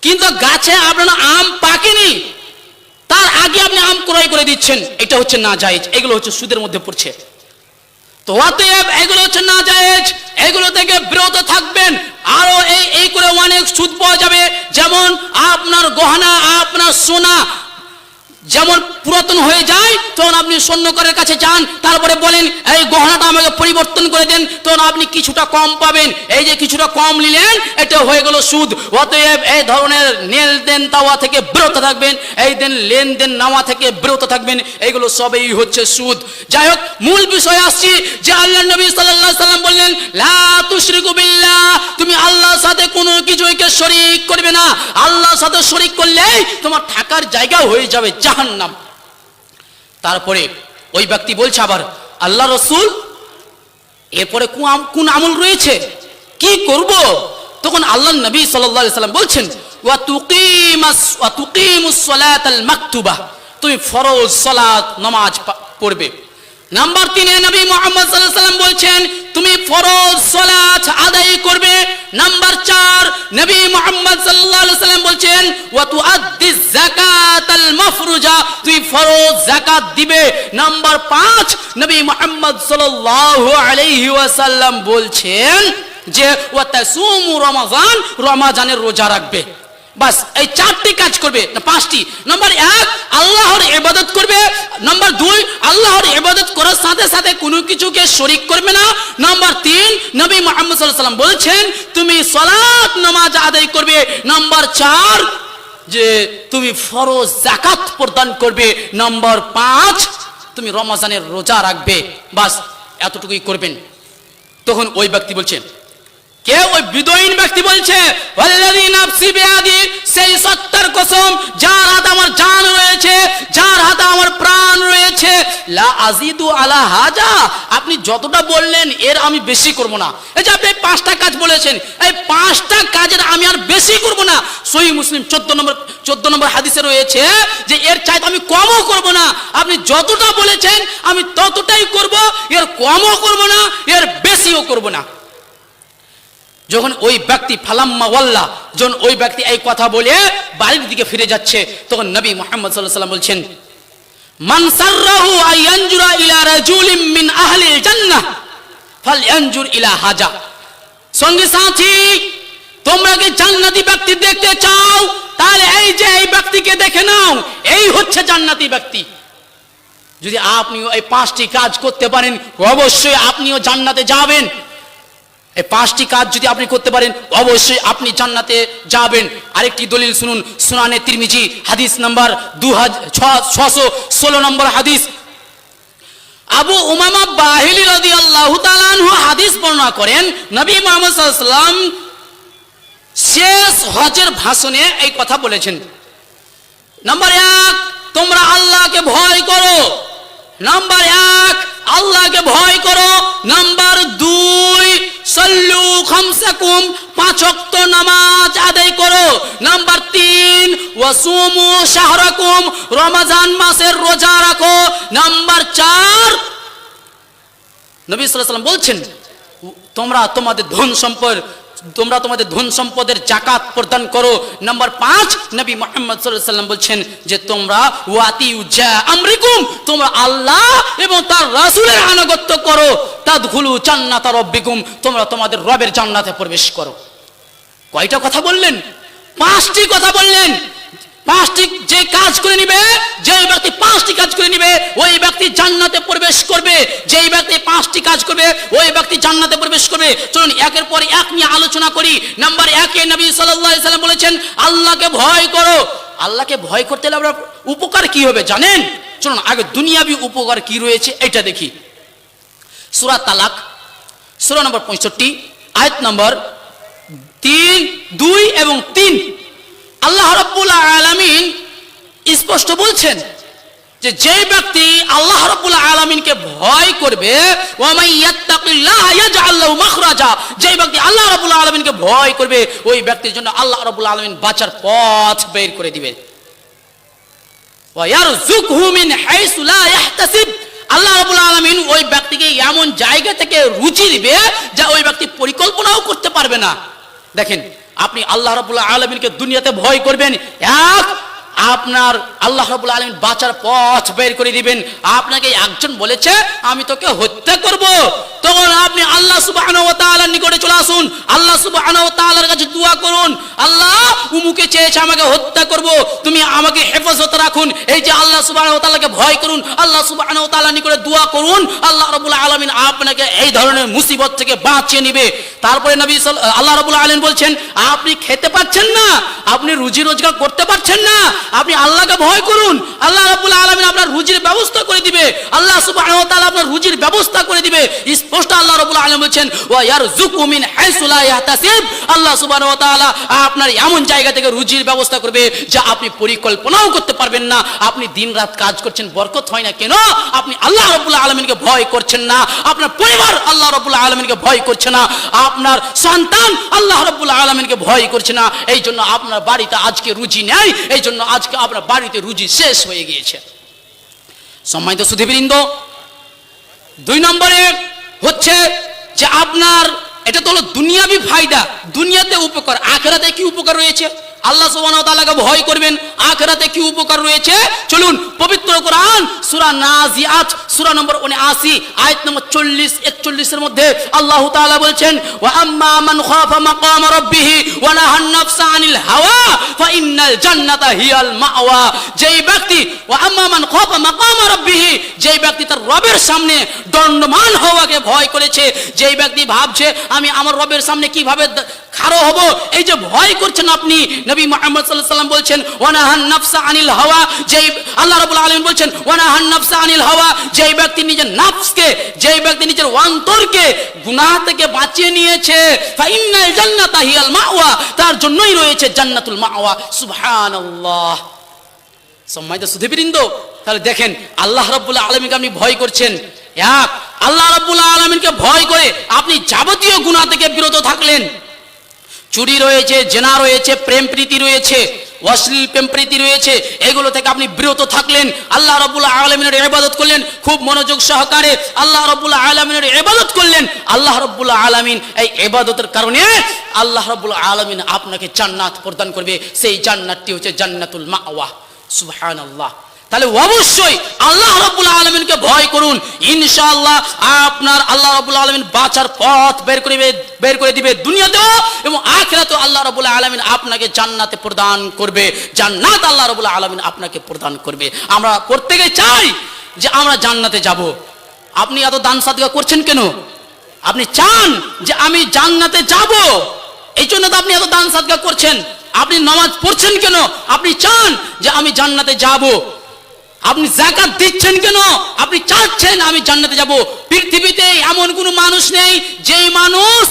কিন্তু গাছে আপনার আম পাকেনি, তার আগে আপনি আম ক্রয় করে দিচ্ছেন, এটা হচ্ছে নাজায়েজ, এগুলো হচ্ছে সুদের মধ্যে পড়ছে। তো অতএব এগুলো হচ্ছে নাজায়েজ, এগুলো থেকে বিরত থাকবেন। আরো এই করে অনেক সুদ পাওয়া যাবে, যেমন আপনার গহনা, আপনার সোনা যেমন পুরাতন হয়ে যায়, তখন আপনি স্বর্ণকারের কাছে যান, তারপরে বলেন এই গহনাটা আমাকে পরিবর্তন করে দেন, তখন আপনি কিছুটা কম পাবেন। এই যে কিছুটা কম নিলেন, এটা হয়ে গেল সুদ। অতএব এই ধরনের লেনদেন দেওয়া থেকে বিরত থাকবেন, এই দেন লেনদেন নেওয়া থেকে বিরত থাকবেন, এগুলো সবই হচ্ছে সুদ। যাই হোক, মূল বিষয় আসছি যে আল্লাহ নবী সাল্লাল্লাহু আলাইহি সাল্লাম বললেন লা তুশরিকু বিল্লাহ, তুমি আল্লাহর সাথে কোনো কিছুকে শরীক করবে না। আল্লাহর সাথে শরীক করলেই তোমার থাকার জায়গা হয়ে যাবে জাহান্নাম। তারপরে ওই ব্যক্তি বলছে আবার আল্লাহ রাসূল, এরপরে কোন আমল রয়েছে, কি করব? তখন আল্লাহ নবী সাল্লাল্লাহু আলাইহি সাল্লাম বলছেন ওয়া তুকিমুস সালাতাল মাকতুবা, তুমি ফরজ সালাত নামাজ পড়বে। নাম্বার 3 নবী মুহাম্মদ সাল্লাল্লাহু আলাইহি সাল্লাম বলছেন তুমি ফরজ সালাত আদায় করবে। নাম্বার 4 নবী মুহাম্মদ সাল্লাল্লাহু আলাইহি সাল্লাম বলছেন ওয়া তুআদ্দিজ যাকাতাল মাফরুজা, তুমি ফরজ যাকাত দিবে। নাম্বার 5 নবী মুহাম্মদ সাল্লাল্লাহু আলাইহি ওয়াসাল্লাম বলছেন যে ওয়া তাসুমু রমাজান, রমাজানের রোজা রাখবে। বাস এই 4টি কাজ করবে না 5টি। নাম্বার 1 আল্লাহর ইবাদত করবে। নাম্বার 2 আল্লাহর ইবাদত করার সাথে সাথে কোনো কিছুকে শরীক করবে না। নাম্বার 3 নবী মুহাম্মদ সাল্লাল্লাহু আলাইহি ওয়াসাল্লাম বলছেন তুমি সালাত নামাজ আদায় করবে। নাম্বার 4 যে তুমি ফরজ যাকাত প্রদান করবে। নাম্বার 5 তুমি রমজানের রোজা রাখবে। বাস এতটুকুই করবেন। তখন ওই ব্যক্তি বলছেন, কে? ওই বিদয়ীন ব্যক্তি বলছে ওয়াল্লাযী নাফসি বিয়াদি, সেই সত্তার কসম যার হাতে আমার জান রয়েছে, যার হাতে আমার প্রাণ রয়েছে, লা আজিদু আলা হাজা, আপনি যতটা বললেন এর আমি বেশি করব না। এই যে আপনি 5টা কাজ বলেছেন, এই 5টা কাজের আমি আর বেশি করব না। সহিহ মুসলিম 14 নম্বর হাদিসে রয়েছে যে এর চাইতে আমি কমও করব না। আপনি যতটা বলেছেন আমি ততটাই করব, এর কমও করব না, এর বেশিও করব না। যখন ওই ব্যক্তি ফালাম্মা ওয়াল্লা, যখন ওই ব্যক্তি এই কথা বলে বাড়ির দিকে ফিরে যাচ্ছে, তখন নবী মুহাম্মদ সাল্লাল্লাহু আলাইহি ওয়াসাল্লাম বলছেন মান সাররাহু আয়ানজুরা ইলা রাজুলিন মিন আহলিল জান্নাহ ফালয়ানজুর ইলা হাজা। সঙ্গী সাথী, তোমরা কি জান্নাতি ব্যক্তি দেখতে চাও? তাহলে এই যে এই ব্যক্তিকে দেখে নাও, এই হচ্ছে জান্নাতি ব্যক্তি। যদি আপনিও এই 5টি কাজ করতে পারেন, অবশ্যই আপনিও জান্নাতে যাবেন। এই 5টি কাজ যদি আপনি করতে পারেন, অবশ্যই আপনি জান্নাতে যাবেন। আরেকটি দলিল শুনুন, সুনানে তিরমিজি হাদিস নাম্বার 2616 নম্বর হাদিস। আবু উমামা বাহিলি রাদিয়াল্লাহু তাআলা আনহু হাদিস বর্ণনা করেন, নবী মুহাম্মদ সাল্লাল্লাহু আলাইহি ওয়াসাল্লাম শেষ হজের ভাষণে এই কথা বলেছেন। নাম্বার 1 তোমরা আল্লাহকে ভয় করো। নাম্বার 1 আল্লাহকে ভয় করো। নাম্বার 2 সাল্লু খামসাকুম, 5 ওয়াক্ত নামাজ আদায় করো। নাম্বার 3 ওয়াসুমু শাহরাকুম, রমজান মাসের রোজা রাখো। নাম্বার 4 নবী সাল্লাল্লাহু আলাইহি ওয়াসাল্লাম বলছেন তোমরা তোমাদের ধন সম্পদের যাকাত প্রদান করো। নাম্বার 5 নবী মুহাম্মদ সাল্লাল্লাহু আলাইহি ওয়াসাল্লাম বলছেন যে তোমরা ওয়াতিউ জা আমরিকুম, তোমরা আল্লাহ এবং তার রাসূলের আনুগত্য করো। তাদখুলু জান্নাতা রাব্বিকুম, তোমরা তোমাদের রবের জান্নাতে প্রবেশ করো। কয়টা কথা বললেন? 5টি কথা বললেন। 5টি যে কাজ করে নিবে, যে ব্যক্তি 5টি কাজ করে নিবে, ওই ব্যক্তি জান্নাতে প্রবেশ করবে। যেই ব্যক্তি 5টি কাজ করবে, ওই ব্যক্তি জান্নাতে প্রবেশ করবে। চলুন একের পর এক নিয়ে আলোচনা করি। নাম্বার 1 নবী সাল্লাল্লাহু আলাইহি সাল্লাম বলেছেন আল্লাহকে ভয় করো। আল্লাহকে ভয় করতে হলে আপনার উপকার কি হবে জানেন? চলুন আগে দুনিয়াবি উপকার কি রয়েছে এটা দেখি। সূরা তালাক সূরা নম্বর 65 আয়াত নম্বর 3, 2 এবং 3 আল্লাহ রাব্বুল আলামিন স্পষ্ট বলছেন যে যেই ব্যক্তি আল্লাহ রাব্বুল আলামিনকে ভয় করবে, ওয়া মান ইয়াত্তাকিল্লাহা ইয়াজআল লাহু মাখরাজা, যেই ব্যক্তি আল্লাহ রাব্বুল আলামিনকে ভয় করবে ওই ব্যক্তির জন্য আল্লাহ রাব্বুল আলামিন বাঁচার পথ বের করে দিবেন। ওয়া ইয়ারযুকহু মিন হাইসু লা ইয়াহতাসিব, আল্লাহ রাব্বুল আলামিন ওই ব্যক্তিকে এমন জায়গা থেকে রুজি দিবে যা ওই ব্যক্তি পরিকল্পনাও করতে পারবে না। দেখেন, আপনি আল্লাহ রাব্বুল আলামিনকে দুনিয়াতে ভয় করবেন, এক আপনার আল্লাহ রাব্বুল আলামিন বাঁচার পথ বের করে দিবেন। আপনাকে একজন বলেছে আমি তোকে হত্যা করব, তখন আপনি আল্লাহ সুবহানাহু ওয়া তাআলার নিকটে চলে আসুন, আল্লাহ সুবহানাহু ওয়া তাআলার কাছে দোয়া করুন, আল্লাহ উমুকে চেয়েছে আমাকে হত্যা করব, তুমি আমাকে হেফাজত রাখুন। এই যে আল্লাহ সুবহানাহু ওয়া তাআলাকে ভয় করুন, আল্লাহ সুবহানাহু ওয়া তাআলার নিকটে দোয়া করুন, আল্লাহ রাব্বুল আলামিন আপনাকে এই ধরনের মুসিবত থেকে বাঁচিয়ে নেবে। তারপরে নবী আল্লাহ রাব্বুল আলামিন বলছেন, আপনি খেতে পাচ্ছেন না, আপনি রুজি রোজগার করতে পারছেন না, আপনি আল্লাহকে ভয় করুন, আল্লাহ রাব্বুল আলামিন আপনার রুজির ব্যবস্থা করে দিবে, আল্লাহ সুবহানাহু ওয়া তাআলা আপনার রুজির ব্যবস্থা করে দিবে। স্পষ্ট আল্লাহ রাব্বুল আলামিন বলেন, ওয়া ইয়ারযুকু মিন হাইসু লা ইয়াহতাসিব, আল্লাহ সুবহানাহু ওয়া তাআলা আপনার এমন জায়গা থেকে রুজির ব্যবস্থা করবে যা আপনি পরিকল্পনাও করতে পারবেন না। আপনি দিনরাত কাজ করছেন, বরকত হয় না কেন? আপনি আল্লাহ রাব্বুল আলামিনকে ভয় করছেন না, আপনার পরিবার আল্লাহ রাব্বুল আলামিনকে ভয় করছে না, আপনার সন্তান আল্লাহ রাব্বুল আলামিনকে ভয় করছে না। এই জন্য আপনার বাড়িতে আজকে রুজি নেই, এই জন্য আজকে আপনার বাড়িতে রুজি শেষ হয়ে গিয়েছে। সম্মানিত সুধীবৃন্দ, 2 নম্বরে হচ্ছে যে আপনার এটা তো হলো দুনিয়াবি ফায়দা, দুনিয়াতে উপকার। আখিরাতে কি উপকার রয়েছে? আল্লাহ সুবহানাহু ওয়া তাআলাকে ভয় করবেন, আখিরাতে কি উপকার রয়েছে? চলুন পবিত্র কোরআন সূরা নাজিআত সূরা নম্বর 79 আয়াত নম্বর 40-41 এর মধ্যে আল্লাহ তাআলা বলছেন, ওয়া আম্মা মান খাফা মাকাম রাব্বিহি ওয়া নাহান নাফসা আনিল হাওয়া ফাইন্নাল জান্নাতা হিয়াল মাওয়া। যেই ব্যক্তি ওয়া আম্মা মান খাফা মাকাম রাব্বিহি, যেই ব্যক্তি তার রবের সামনে দণ্ডমান হওয়াকে ভয় করেছে, যেই ব্যক্তি ভাবছে আমি আমার রবের সামনে কিভাবে খাড়া হব, এই যে ভয় করছেন আপনি, নবী মুহাম্মদ সাল্লাল্লাহু আলাইহি ওয়াসাল্লাম বলছেন ওয়া নাহান নাফসা আনিল হাওয়া, যেই আল্লাহ রাব্বুল আলামিন বলছেন ওয়া নাহান নাফসা আনিল হাওয়া, যেই ব্যক্তি নিজের নফসকে, যেই ব্যক্তি নিজের অন্তরকে গুনাহ থেকে বাঁচিয়ে নিয়েছে, ফাইন্নাল জান্নাতা হিয়াল মাওয়া, তার জন্যই রয়েছে জান্নাতুল মাওয়া। সুবহানাল্লাহ। সম্মানিত সুধীবৃন্দ, তাহলে দেখেন আল্লাহ রাব্বুল আলামিনকে আপনি ভয় করছেন, এক আল্লাহ রাব্বুল আলামিনকে ভয় করে আপনি যাবতীয় গুনাহ থেকে বিরত থাকলেন। চুরি রয়েছে, জেনা রয়েছে, প্রেম প্রীতি রয়েছে, অশ্লীল প্রেম প্রীতি রয়েছে, এগুলো থেকে আপনি বিরত থাকলেন, আল্লাহ রাব্বুল আলামিনের ইবাদত করলেন খুব মনোযোগ সহকারে, আল্লাহ রাব্বুল আলামিনের ইবাদত করলেন। আল্লাহ রাব্বুল আলামিন এই ইবাদতের কারণে আল্লাহ রাব্বুল আলামিন আপনাকে জান্নাত প্রদান করবে, সেই জান্নাতটি হচ্ছে জান্নাতুল মাওয়া। সুবহানাল্লাহ। তাহলে অবশ্যই আল্লাহ রাব্বুল আলামিনকে ভয় করুন, ইনশাআল্লাহ আপনার আল্লাহ রাব্বুল আলামিন বাঁচার পথ বের করে দিবে দুনিয়াতেও এবং আখিরাতেও। আল্লাহ রাব্বুল আলামিন আপনাকে জান্নাতে প্রদান করবে, জান্নাত আল্লাহ রাব্বুল আলামিন আপনাকে প্রদান করবে। আমরা প্রত্যেকে চাই যে আমরা জান্নাতে যাব। আপনি এত দান সাদকা করছেন কেন? আপনি চান যে আমি জান্নাতে যাব, এই জন্য তো আপনি এত দান সাদকা করছেন। আপনি নামাজ পড়ছেন কেন? আপনি চান যে আমি জান্নাতে যাব। আপনি যাকাত দিচ্ছেন কেন? আপনি চাচ্ছেন আমি জান্নাতে যাব। পৃথিবীতে এমন কোনো মানুষ নেই যেই মানুষ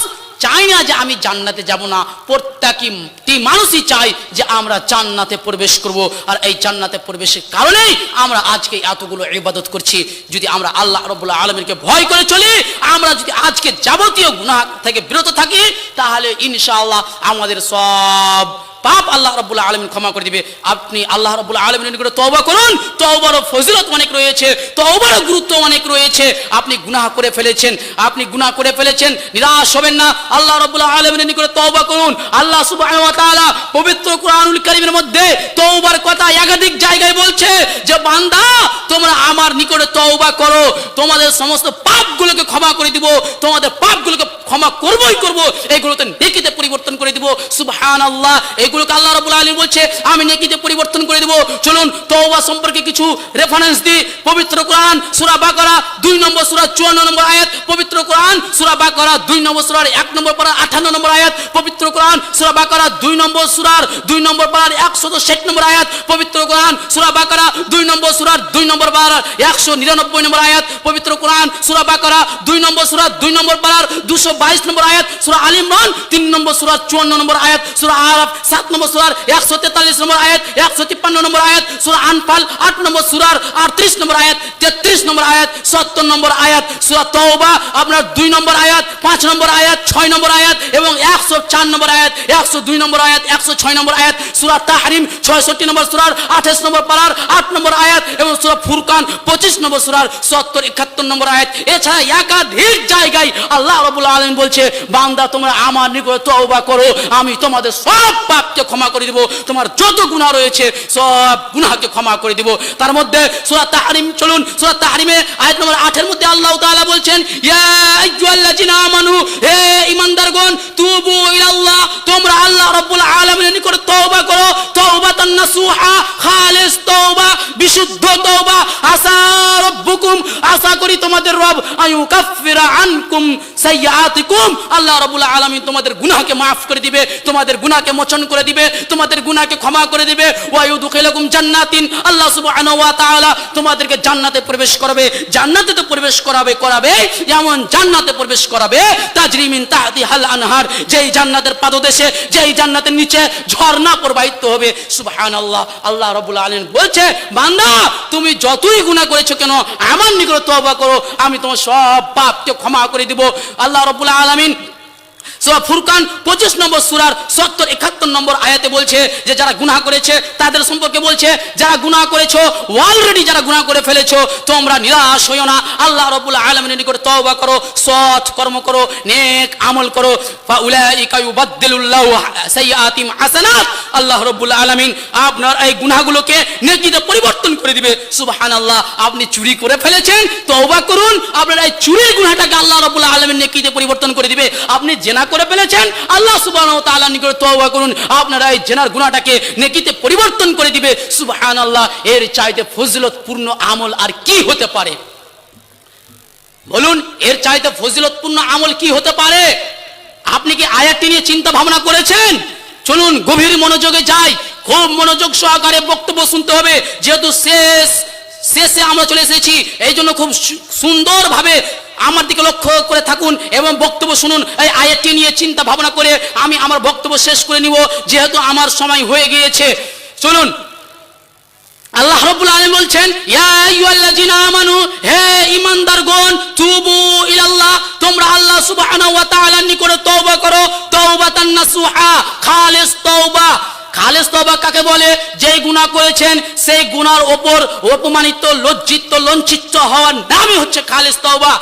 চায় না যে আমি জান্নাতে যাব না। প্রত্যেকটি মানুষই চায় যে আমরা জান্নাতে প্রবেশ করব, আর এই জান্নাতে প্রবেশের কারণেই আমরা আজকে এতগুলো ইবাদত করছি। যদি আমরা আল্লাহ রাব্বুল আলামিনকে ভয় করে চলি, আমরা যদি আজকে যাবতীয় গুনাহ থেকে বিরত থাকি, তাহলে ইনশাআল্লাহ আমাদের সব পাপ আল্লাহ রাব্বুল আলামিন ক্ষমা করে দিবে। আপনি আল্লাহ রাব্বুল আলামিনের নিকটে তওবা করুন। তওবারও ফজিলত অনেক রয়েছে, তওবারও গুরুত্ব অনেক রয়েছে। আপনি গুনাহ করে ফেলেছেন, নিরাশ হবেন না, আল্লাহ রাব্বুল আলামিনের নিকটে তওবা করুন। আল্লাহ সুবহানাহু ওয়া তাআলা পবিত্র কোরআনুল কারীমের মধ্যে তওবার কথা একাধিক জায়গায় বলছে যে বান্দা তোমরা আমার নিকটে তওবা করো, তোমাদের সমস্ত পাপগুলোকে ক্ষমা করে দিব, তোমাদের পাপগুলোকে ক্ষমা করবই করব, এগুলোতে নেকিতে পরিবর্তন করে দিব। সুবহানাল্লাহ। এগুলোকে আল্লাহ রাব্বুল আলামিন বলছে আমি নেকিতে পরিবর্তন করে দেব। চলুন তওবা সম্পর্কে কিছু রেফারেন্স দিই। পবিত্র কোরআন সূরা বাকারা 2 নম্বর সূরা 54 নম্বর আয়াত, পবিত্র কোরআন সূরা বাকারা 2 নম্বর সূরার 1 নম্বর পারা 58 নম্বর আয়াত, পবিত্র কোরআন সূরা বাকারা 2 নম্বর সূরার 2 নম্বর পারার 160 নম্বর আয়াত, পবিত্র কোরআন সূরা বাকারা 2 নম্বর সূরার 2 নম্বর পারার 199 নম্বর আয়াত, পবিত্র কোরআন সূরা বাকারা 2 নম্বর সূরার 2 নম্বর পারার 222 নম্বর আয়াত, সূরা আল ইমরান 3 নম্বর সূরার 54 নম্বর আয়াত, সূরা আরাফ 7 7 নম্বর সূরার 143 নম্বর আয়াত, 153 নম্বর আয়াত, সূরা আনফাল 8 নম্বর সূরার 38 নম্বর আয়াত, 33 নম্বর আয়াত, 70 নম্বর আয়াত, সূরা তওবা আপনার 2 নম্বর আয়াত, 5 নম্বর আয়াত, 6 নম্বর আয়াত এবং 104 নম্বর আয়াত, 102 নম্বর আয়াত, 106 নম্বর আয়াত, সূরা তাহরিম 66 নম্বর সূরার 28 নম্বর পারার 8 নম্বর আয়াত এবং সূরা ফুরকান 25 নম্বর সূরার 70 71 নম্বর আয়াত। এছাড়া একাধিক জায়গায় আল্লাহ রাব্বুল আলামিন বলছে, বান্দা তোমরা আমার নিকট তওবা করো, আমি তোমাদের সব পাপকে ক্ষমা করে দেব, তোমার যত গুনাহ রয়েছে সব গুনাহকে ক্ষমা করে দেব। তার মধ্যে সূরা তাহরিম, চলুন সূরা তাহরিমে আয়াত নম্বর 8 এর মধ্যে আল্লাহ তাআলা বলছেন, ইয়া আইয়ুহাল্লাযিনা আমানু, হে ঈমানদারগণ, তুবু ইলাল্লাহ, তোমরা আল্লাহ রাব্বুল আলামিনের নিকট তওবা করো, তাওবাতান নাসুহা, খালিস তওবা, বিশুদ্ধ তওবা। আসা রাব্বুকুম, আশা করি তোমাদের রব, আইয়ুকাফিরা আনকুম সাইয়্যাতিকুম, আল্লাহ রাব্বুল আলামিন তোমাদের গুনাহকে maaf করে দিবে, তোমাদের গুনাহকে মোচন করে দিবে, তোমাদের গুনাহকে ক্ষমা করে দিবে। ওয়া ইউদখিলুকুম জান্নাতিন, আল্লাহ সুবহানাহু ওয়া তাআলা তোমাদেরকে জান্নাতে প্রবেশ করাবে। জান্নাতে তো প্রবেশ করাবে এমন জান্নাতে প্রবেশ করাবে তাজরি মিন তাহতিহাল আনহার, যেই জান্নাতের পাদদেশে, যেই জান্নাতের নিচে ঝর্ণা প্রবাহিত হবে। সুবহানাল্লাহ, আল্লাহ রাব্বুল আলামিন বলছে, বান্দা তুমি যতই গুনাহ করেছো কেন আমার নিকট তওবা করো, আমি তোমার সব পাপকে ক্ষমা করে দিব। আল্লাহ রাব্বুল আলামিন সূরা ফুরকান 25 নম্বর সূরার 70 71 নম্বর আয়াতে বলছে যে যারা গুনাহ করেছে তাদের সম্পর্কে বলছে, যারা গুনাহ করেছো, অলরেডি যারা গুনাহ করে ফেলেছো, তোমরা নিরাশ হইও না, আল্লাহ রাব্বুল আলামিনের নিকট তওবা করো, সৎ কর্ম করো, নেক আমল করো। ফাউলাইকা ইউবাদদিলুল্লাহু সাইয়্যাতিহিম হাসানাত, আল্লাহ রাব্বুল আলামিন আপনার এই গুনাহগুলোকে নেকিতে পরিবর্তন করে দিবে। সুবহানাল্লাহ, আপনি চুরি করে ফেলেছেন, তওবা করুন, আপনার এই চুরির গুনাহটাকে আল্লাহ রাব্বুল আলামিন নেকিতে পরিবর্তন করে দিবে। আপনি জেনা করে ফেলেছেন, আল্লাহ সুবহানাহু ওয়া তাআলার নিকট তওবা করুন, আপনার এই জেনার গুনাহটাকে নেকিতে পরিবর্তন করে দিবে। সুবহানাল্লাহ, এর চাইতে ফজিলতপূর্ণ আমল আর কি হতে পারে? বলুন, এর চাইতে ফজিলতপূর্ণ আমল কি হতে পারে? আপনি কি আয়াতটি নিয়ে চিন্তা ভাবনা করেছেন? চলুন গভীর মনোযোগে যাই, খুব মনোযোগ সহকারে বক্তব্য শুনতে হবে, যেহেতু শেষে আমরা চলে এসেছি, এই জন্য খুব সুন্দরভাবে আমার দিকে লক্ষ্য করে থাকুন এবং বক্তব্য শুনুন। এই আয়াতটি নিয়ে চিন্তা ভাবনা করে আমি আমার বক্তব্য শেষ করে নিব, যেহেতু আমার সময় হয়ে গিয়েছে। চলুন, আল্লাহ রাব্বুল আলামিন বলছেন, ইয়া আইয়ুহাল্লাযিনা আমানু, হে ঈমানদারগণ, তুবু ইলাল্লাহ, তোমরা আল্লাহ সুবহানাহু ওয়া তাআলার নিকট তওবা করো, তাওবাতান নাসুহা, খালিস তওবা। খালেস তওবা কাকে বলে? যেই গুনাহ করেছেন সেই গুনার ওপর অপমানিত, লজ্জিত, লঞ্চিত হওয়ার নামই হচ্ছে খালেস তওবা।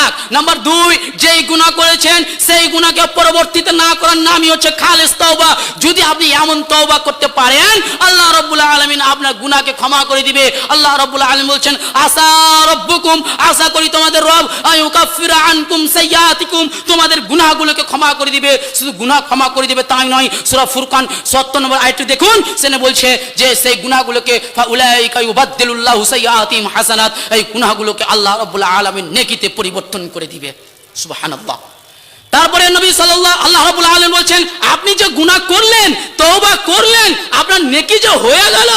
1 নাম্বার 2, যেই গুনাহ করেছেন সেই গুনাহকে পরবর্তীতে না করার নামই হচ্ছে খালেস তওবা। যদি আপনি এমন তওবা করতে পারেন, আল্লাহ রাব্বুল আলামিন আপনার গুনাহকে ক্ষমা করে দিবে। আল্লাহ রাব্বুল আলামিন বলছেন, আসা রাব্বুকুম, আশা করি তোমাদের রব, আইয়ুকাফিরা আনকুম সাইয়্যাতিকুম, তোমাদের গুনাহগুলোকে ক্ষমা করে দিবে। শুধু গুনাহ ক্ষমা করে দিবে তাই নয়, সূরা ফুরকান 70 নম্বর আয়াতটি দেখুন, সেখানে বলছে যে সেই গুনাহগুলোকে ফাউলাইকা ইউবাদদিলুল্লাহু সাইয়্যাতিহিম হাসানাত, এই গুনাহগুলোকে আল্লাহ রাব্বুল আলামিন নেকিতে পরিবর্তন করে দিবে। সুবহানাল্লাহ। তারপরে নবী সাল্লাল্লাহু, আল্লাহ রাব্বুল আলামিন বলছেন, আপনি যে গুনাহ করলেন, তওবা করলেন, আপনার নেকি যে হয়ে গেল,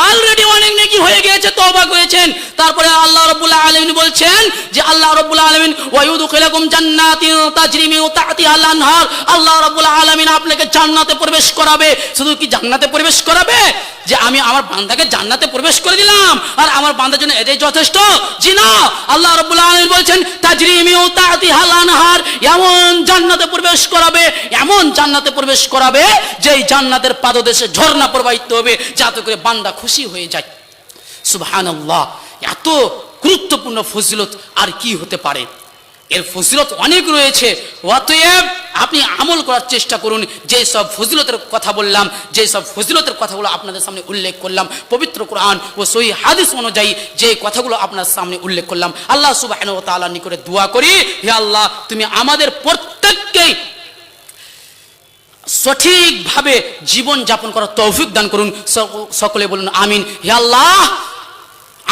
অলরেডি অনেক নেকি হয়ে গিয়েছে, তওবা করেছেন। তারপরে আল্লাহ রাব্বুল আলামিন বলছেন যে আল্লাহ রাব্বুল আলামিন ওয়া ইউদখিলুকুম জান্নাতিন তাজরি মিন তাহতিহাল আনহার, আল্লাহ রাব্বুল আলামিন আপনাকে জান্নাতে প্রবেশ করাবে। শুধু কি জান্নাতে প্রবেশ করাবে যে আমি আমার বান্দাকে জান্নাতে প্রবেশ করে দিলাম আর আমার বান্দার জন্য এটাই যথেষ্ট? জি না, আল্লাহ রাব্বুল আলামিন বলছেন তাজরি মিন তাহতিহাল আনহার, এমন জান্নাতে প্রবেশ করাবে, এমন জান্নাতে প্রবেশ করাবে যেই জান্নাতের পাদদেশে ঝর্ণা প্রবাহিত হবে, যাতে করে বান্দা খুশি হয়ে যায়। সুবহানাল্লাহ, এত গুরুত্বপূর্ণ ফজিলত আর কি হতে পারে? এর ফজিলত অনেক রয়েছে। অতএব আপনি আমল করার চেষ্টা করুন। যে সব ফজিলতের কথা বললাম, যে সব ফজিলতের কথাগুলো আপনাদের সামনে উল্লেখ করলাম, পবিত্র কোরআন ও সহিহ হাদিস অনুযায়ী যে কথাগুলো আপনার সামনে উল্লেখ করলাম, আল্লাহ সুবহানাহু ওয়া তাআলার নিকটে দোয়া করি, হে আল্লাহ, তুমি আমাদের প্রত্যেককে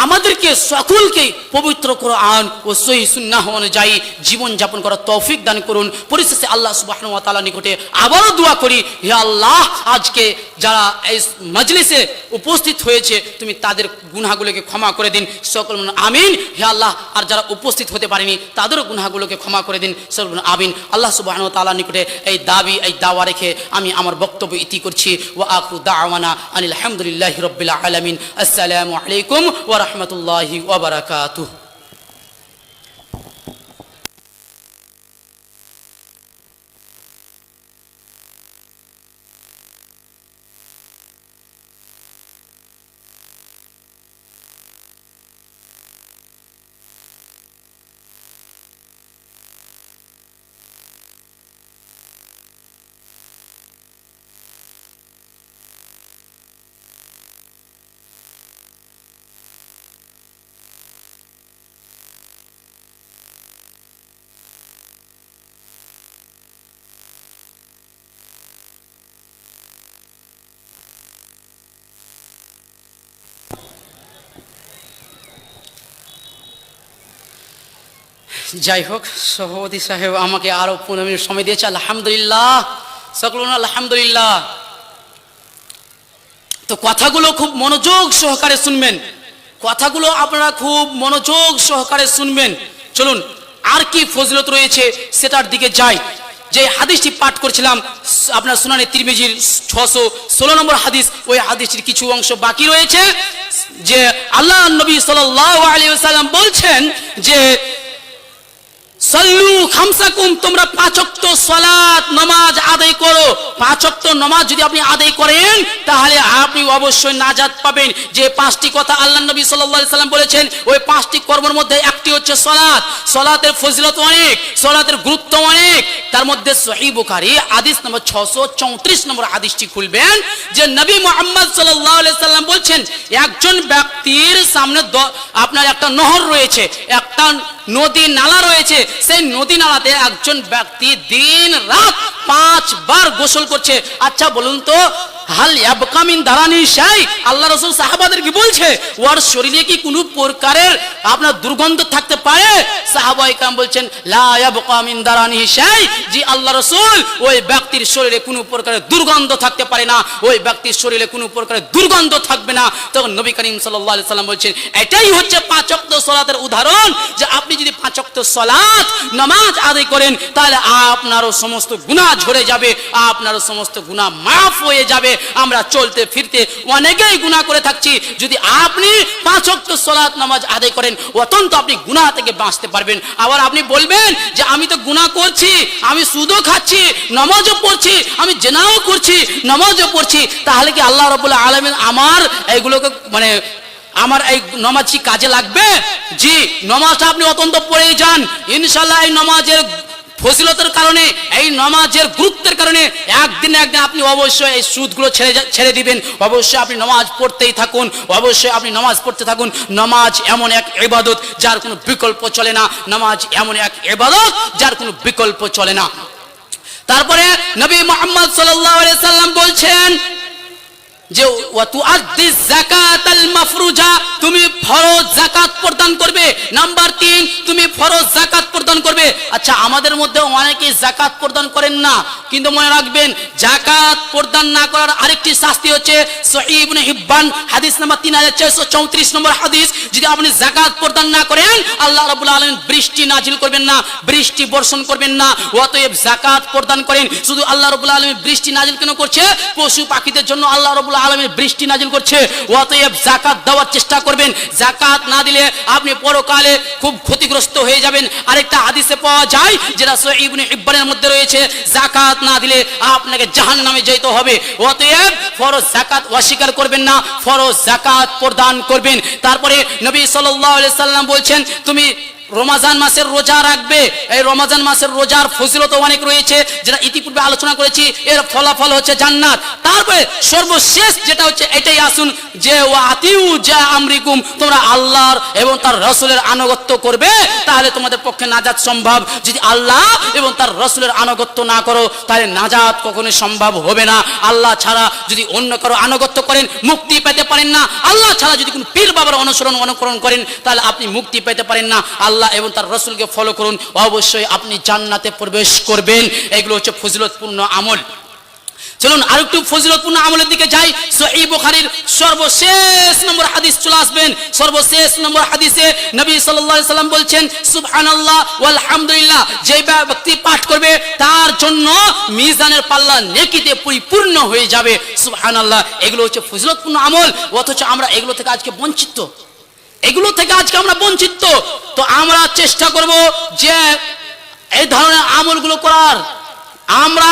আমাদেরকে সকলকে পবিত্র কোরআন ও সহিহ সুন্নাহ অনুযায়ী জীবন যাপন করার তৌফিক দান করুন। পরিশেষে আল্লাহ সুবহানাহু ওয়া তাআলার নিকটে আবারও দোয়া করি, হে আল্লাহ, আজকে যারা এই মজলিসে উপস্থিত হয়েছে তুমি তাদের গুনাহগুলোকে ক্ষমা করে দিন, সকল আমিন। হে আল্লাহ, আর যারা উপস্থিত হতে পারেনি তাদেরও গুনাহগুলোকে ক্ষমা করে দিন, সকল আমিন। আল্লাহ সুবহানাহু ওয়া তাআলার নিকটে এই দাবি, এই দাওয়া রেখে আমি আমার বক্তব্য ইতি করছি। ওয়া আখিরু দাওয়ানা আনিল হামদুলিল্লাহি রাব্বিল আলামিন। আসসালামু আলাইকুম ওয়া রাহমাতুল্লাহি ওয়া বারাকাতুহু। যাই হোক, সভাপতি সাহেব আমাকে আরো 15 মিনিট সময় দিয়েছে, আলহামদুলিল্লাহ, সকল আলহামদুলিল্লাহ। তো কথাগুলো খুব মনোযোগ সহকারে শুনবেন, কথাগুলো আপনারা খুব মনোযোগ সহকারে শুনবেন। চলুন আর কি ফজিলত রয়েছে সেটার দিকে যাই। যে হাদিসটি পাঠ করছিলাম আপনার সুনানে তিরমিজির 616 নম্বর হাদিস, ওই হাদিসটির কিছু অংশ বাকি রয়েছে। যে আল্লাহ নবী সাল্লাল্লাহু আলাইহি ওয়াসাল্লাম বলছেন যে সল্লু খামসাকুম, তোমরা 5 ওয়াক্ত সালাত নামাজ আদায় করো। 5 ওয়াক্ত নামাজ যদি আপনি আদায় করেন তাহলে আপনি অবশ্যই নাজাত পাবেন। যে 5টি কথা আল্লাহ নবী সাল্লাল্লাহু আলাইহি সাল্লাম বলেছেন, ওই 5টি কর্মের মধ্যে একটি হচ্ছে সালাত। সালাতের ফজিলত অনেক, সালাতের গুরুত্ব অনেক। তার মধ্যে সহিহ বুখারী হাদিস নম্বর 634 নম্বর হাদিসটি খুলবেন, যে নবী মুহাম্মদ সাল্লাল্লাহু আলাইহি সাল্লাম বলছেন, একজন ব্যক্তির সামনে আপনার একটা নহর রয়েছে, একটা নদী নালা রয়েছে। সেই নদী নালাতে একজন ব্যক্তি দিন রাত 5 বার গোসল করছে। আচ্ছা বলুন তো, হাল ইয়াবকা মিন দারানি শাই, আল্লাহ রাসূল সাহাবাদেরকে বলছে ওর শরীরে কি কোনো প্রকারের আপনার দুর্গন্ধ থাকতে পারে? সাহাবায়ে কেরাম বলছেন লা ইয়াবকা মিন দারানি শাই, জি আল্লাহ রাসূল, ওই ব্যক্তির শরীরে কোনো প্রকারের দুর্গন্ধ থাকতে পারে না, ওই ব্যক্তির শরীরে কোনো প্রকারের দুর্গন্ধ থাকবে না। তখন নবী করিম সাল্লাল্লাহু আলাইহি সাল্লাম বলছেন, এটাই হচ্ছে 5 ওয়াক্ত সালাতের উদাহরণ। যে আপনি যদি 5 ওয়াক্ত সালাত নামাজ আদায় করেন তাহলে আপনারও সমস্ত গুনাহ ঝরে যাবে, আপনারও সমস্ত গুনাহ মাফ হয়ে যাবে। আমরা চলতে ফিরতে অনেকেই গুনাহ করে থাকছি, যদি আপনি 5 ওয়াক্ত সালাত নামাজ আদায় করেন অত্যন্ত আপনি গুনাহ থেকে বাঁচতে পারবেন। আবার আপনি বলবেন যে আমি তো গুনাহ করছি, আমি সুদও খাচ্ছি, নামাজও পড়ছি, আমি জিনাও করছি, নামাজও পড়ছি, তাহলে কি আল্লাহ রাব্বুল আলামিন আমার এইগুলোকে মানে আমার এই নামাজ কি কাজে লাগবে? জি, নামাজটা আপনি অত্যন্ত পড়েই যান, ইনশাআল্লাহ এই নামাজের ফজিলতের কারণে, এই নামাজের গুরুত্বের কারণে একদিন একদিন আপনি অবশ্যই এই সুদগুলো ছেড়ে দিবেন। অবশ্যই আপনি নামাজ পড়তেই থাকুন, অবশ্যই আপনি নামাজ পড়তে থাকুন। নামাজ এমন এক ইবাদত যার কোনো বিকল্প চলে না, নামাজ এমন এক ইবাদত যার কোনো বিকল্প চলে না। তারপরে নবী মুহাম্মদ সাল্লাল্লাহু আলাইহি সাল্লাম বলছেন যে ওয়াতুআদ্দি যাকাতাল মাফরুজা, তুমি ফরজ যাকাত প্রদান করবে। নাম্বার 3, তুমি ফরজ যাকাত প্রদান করবে। আচ্ছা, আমাদের মধ্যে অনেকেই যাকাত প্রদান করেন না, কিন্তু মনে রাখবেন যাকাত প্রদান না করার আরেকটি শাস্তি হচ্ছে সহিহ ইবনে হিব্বান হাদিস নাম্বার 3434 নম্বর হাদিস। যদি আপনি যাকাত প্রদান না করেন আল্লাহ রাব্বুল আলামিন বৃষ্টি নাজিল করবেন না, বৃষ্টি বর্ষণ করবেন না। অতএব যাকাত প্রদান করেন। শুধু আল্লাহ রাব্বুল আলামিন বৃষ্টি নাজিল কেন করছে? পশু পাখিদের জন্য আল্লাহ রাব্বুল আলামিন বৃষ্টি নাজিল করছে। অতএব যাকাত দেওয়ার চেষ্টা করবেন। যাকাত না দিলে আপনি পরকালে খুব ক্ষতিগ্রস্ত হয়ে যাবেন। আরেকটা হাদিসে পাওয়া যায় যেটা সহিহ ইবনে হিব্বানের মধ্যে রয়েছে, যাকাত না দিলে আপনাকে জাহান্নামে যেতে হবে। অতএব ফরজ যাকাত অস্বীকার করবেন না, ফরজ যাকাত প্রদান করবেন। তারপরে নবী সাল্লাল্লাহু আলাইহি সাল্লাম বলছেন তুমি রমজান মাসের রোজা রাখবে, এই রমজান মাসের রোজার ফজিলত অনেক রয়েছে, যেটা ইতিপূর্বে আলোচনা করেছি। এর ফলাফল হচ্ছে জান্নাত। তারপরে সর্বশেষ যেটা হচ্ছে এটাই আসুন যে ওয়াতিউ যা আমরিকুম, তোমরা আল্লাহর এবং তার রাসূলের আনুগত্য করবে, তাহলে তোমাদের পক্ষে নাজাত সম্ভব। যদি আল্লাহ এবং তার রাসূলের আনুগত্য না করো তাহলে নাজাত কখনোই সম্ভব হবে না। আল্লাহ ছাড়া যদি অন্য কারো আনুগত্য করেন মুক্তি পেতে পারেন না। আল্লাহ ছাড়া যদি কোনো পীর বাবার অনুকরণ করেন তাহলে আপনি মুক্তি পেতে পারেন না। আল্লাহ এবং তার রাসূলকে ফলো করুন, অবশ্যই আপনি জান্নাতে প্রবেশ করবেন। এগুলো হচ্ছে ফজিলতপূর্ণ আমল। চলুন আরেকটু ফজিলতপূর্ণ আমলের দিকে যাই। সহিহ বুখারীর সর্বশেষ নম্বর হাদিস চলে আসবেন। সর্বশেষ নম্বর হাদিসে নবী সাল্লাল্লাহু আলাইহি সাল্লাম বলছেন, সুবহানাল্লাহ ওয়াল হামদুলিল্লাহ, যে ব্যক্তি পাঠ করবে তার জন্য মিজানের পাল্লা নেকিতে পরিপূর্ণ হয়ে যাবে। সুবহানাল্লাহ। এগুলো হচ্ছে ফজিলতপূর্ণ আমল, অথচ আমরা এগুলো থেকে আজকে বঞ্চিত। এগুলো থেকে আজকে আমরা বঞ্চিত। তো আমরা চেষ্টা করব যে এই ধরনের আমলগুলো করার, আমরা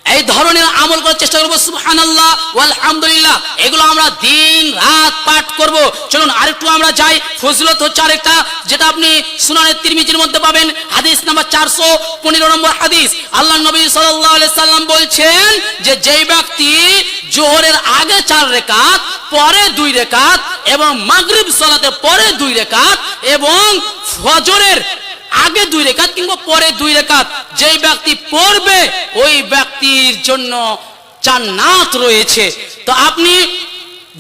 এই ধরনের আমল করার চেষ্টা করবো। সুবহানাল্লাহ ওয়াল হামদুলিল্লাহ, এগুলো আমরা দিন রাত পাঠ করব। চলুন আরেকটু আমরা যাই। ফজিলত হচ্ছে আরেকটা, যেটা আপনি সুনানে তিরমিজির মধ্যে পাবেন, হাদিস নাম্বার 415 নম্বর হাদিস। আল্লাহর নবী সাল্লাল্লাহু আলাইহি সাল্লাম বলছেন যে যেই ব্যক্তি জোহরের আগে 4 রাকাত, পরে 2 রাকাত এবং মাগরিব সালাতের পরে 2 রাকাত এবং ফজরের আগে 2 রাকাত কিংবা পরে 2 রাকাত যেই ব্যক্তি পড়বে ওই ব্যক্তির জন্য জান্নাত রয়েছে। তো আপনি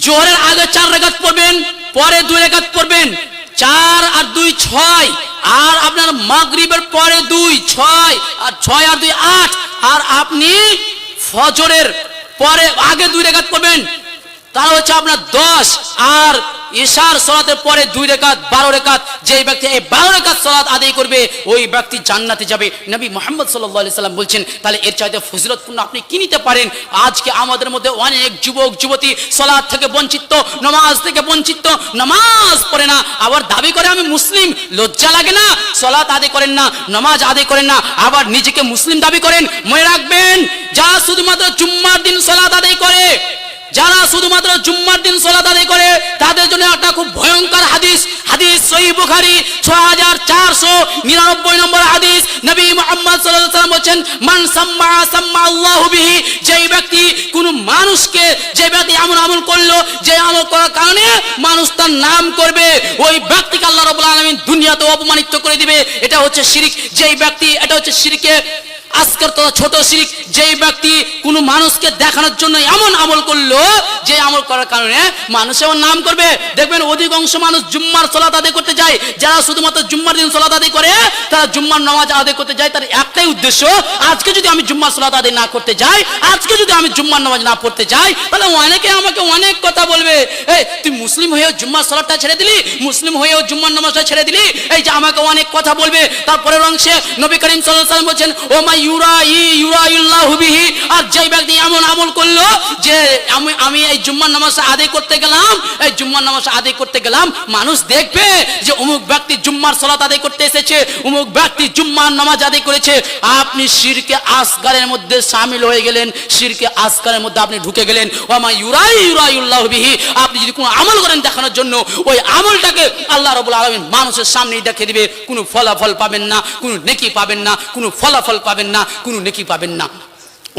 জোহরের আগে 4 রাকাত পড়বেন, পরে 2 রাকাত পড়বেন, 4 আর 2 6, আর আপনার মাগরিবের পরে 2 6, আর 6 আর 2 8, আর আপনি ফজরের পরে আগে 2 রাকাত পড়বেন, তাহলে হচ্ছে আপনার 10, আর ইশার সালাতের পরে 2 রাকাত 12 রাকাত। যেই ব্যক্তি এই 12 রাকাত সালাত আদায় করবে ওই ব্যক্তি জান্নাতে যাবে। নবী মুহাম্মদ সাল্লাল্লাহু আলাইহি সাল্লাম বলছেন, তাহলে এর চাইতে ফজিলতপূর্ণ আপনি কি নিতে পারেন? আজকে আমাদের মধ্যে অনেক যুবক যুবতী সালাত থেকে বঞ্চিত, নামাজ থেকে বঞ্চিত, নামাজ পড়ে না, আবার দাবি করে আমি মুসলিম। লজ্জা লাগে না? সালাত আদায় করেন না, নামাজ আদায় করেন না, আবার নিজেকে মুসলিম দাবি করেন। মনে রাখবেন, যারা শুধুমাত্র জুম্মার দিন সালাত আদায় করে, যারা শুধুমাত্র জুম্মার দিন সালাত আদায় করে, তাদের জন্য একটা খুব ভয়ঙ্কর হাদিস। হাদিস সহিহ বুখারী 6499 নম্বর হাদিস। নবী মুহাম্মদ সাল্লাল্লাহু আলাইহি ওয়াসাল্লাম বলেন, মান সাম্মা সাম্মা আল্লাহু বিহি, যেই ব্যক্তি কোন মানুষকে, যে ব্যক্তি এমন আমল করলো যে আমল করার কারণে মানুষ তার নাম করবে, ওই ব্যক্তিকে আল্লাহ রাব্বুল আলামিন দুনিয়াতে অপমানিত করে দিবে। এটা হচ্ছে শিরক। যেই ব্যক্তি, এটা হচ্ছে শিরকে আসগর তথা ছোট শিরক। যেই ব্যক্তি কোনো মানুষকে দেখানোর জন্য এমন আমল করলো যে আমল করার কারণে মানুষ এমন নাম করবে। দেখবেন অধিকাংশ মানুষ জুম্মার সালাত আদায় করতে যায়, যারা শুধুমাত্র জুম্মার দিন সালাত আদায় করে তারা জুম্মার নামাজ আদায় করতে যায়, তার একটাই উদ্দেশ্য, আজকে যদি আমি জুম্মার সালাত আদায় না করতে যাই, আজকে যদি আমি জুম্মার নামাজ না পড়তে যাই, তাহলে অনেকে আমাকে অনেক কথা বলবে। এই তুই মুসলিম হয়েও জুম্মার সালাতটা ছেড়ে দিলি, মুসলিম হয়েও জুম্মার নামাজটা ছেড়ে দিলি, এই যে আমাকে অনেক কথা বলবে। তারপরের অংশে নবী করিম সাল্লাল্লাহু আলাইহি ওয়াসাল্লাম বলেন, ও মা ইউরাইল্লাহু বিহি, আর যেই ব্যক্তি এমন আমল করলো যে আমি এই জুম্মার নামাজটা আদায় করতে গেলাম, এই জুম্মার নামাজটা আদায় করতে গেলাম, মানুষ দেখবে যে অমুক ব্যক্তি জুম্মার সালাত আদায় করতে এসেছে, অমুক ব্যক্তি জুম্মার নামাজ আদায় করেছে। আপনি শিরকে আসগারের মধ্যে শামিল হয়ে গেলেন, শিরকে আসগারের মধ্যে আপনি ঢুকে গেলেন। ওয়া মা ইউরাইল্লাহু বিহি, আপনি যদি কোনো আমল করেন দেখানোর জন্য, ওই আমলটাকে আল্লাহ রাব্বুল আলামিন মানুষের সামনেই দেখিয়ে দিবে। কোনো ফলাফল পাবেন না, কোনো নেকি পাবেন না, কোনো ফলাফল পাবেন না, কোনো নেকি পাবেন না।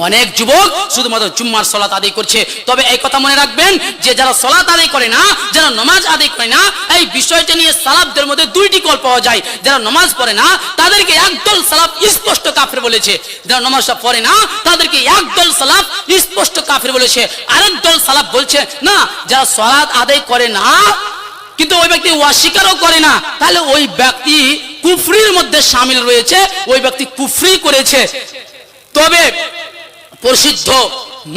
অনেক যুবক শুধুমাত্র জুম্মার সালাত আদায় করছে। তবে এই কথা মনে রাখবেন যে যারা সালাত আদায় করে না, যারা নামাজ আদায় করে না, এই বিষয়টা নিয়ে সালাফদের মধ্যে 2টি কল পাওয়া যায়। যারা নামাজ পড়ে না তাদেরকে একদল সালাফ স্পষ্ট কাফের বলেছে, যারা নামাজটা পড়ে না তাদেরকে একদল সালাফ স্পষ্ট কাফের বলেছে। আরেক দল সালাফ বলছে না, যারা সালাত আদায় করে না কিন্তু ওই ব্যক্তি অস্বীকারও করে না, তাহলে ওই ব্যক্তি কুফরির মধ্যে শামিল রয়েছে, ওই ব্যক্তি কুফরি করেছে। তবে প্রসিদ্ধ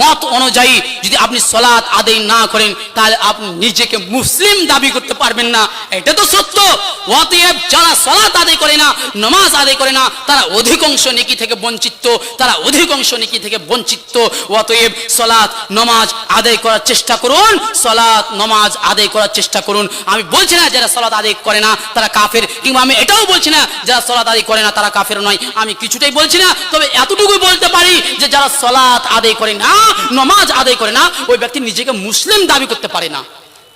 মত অনুযায়ী যদি আপনি সালাত আদায় না করেন তাহলে আপনি নিজেকে মুসলিম দাবি করতে পারবেন না, এটা তো সত্য। অতএব যারা সালাত আদায় করে না, নামাজ আদায় করে না, তারা অধিকাংশ নেকি থেকে বঞ্চিত, তারা অধিকাংশ নেকি থেকে বঞ্চিত। অতএব সালাত নামাজ আদায় করার চেষ্টা করুন, সালাত নামাজ আদায় করার চেষ্টা করুন। আমি বলছি না যারা সালাত আদায় করে না তারা কাফের, কিংবা আমি এটাও বলছি না যারা সালাত আদায় করে না তারা কাফের নয়, আমি কিছুটাই বলছি না। তবে এতটুকুই বলতে পারি যে যারা সালাত আদায় করে না, নামাজ আদায় করে না, ওই ব্যক্তি নিজেকে মুসলিম দাবি করতে পারে না।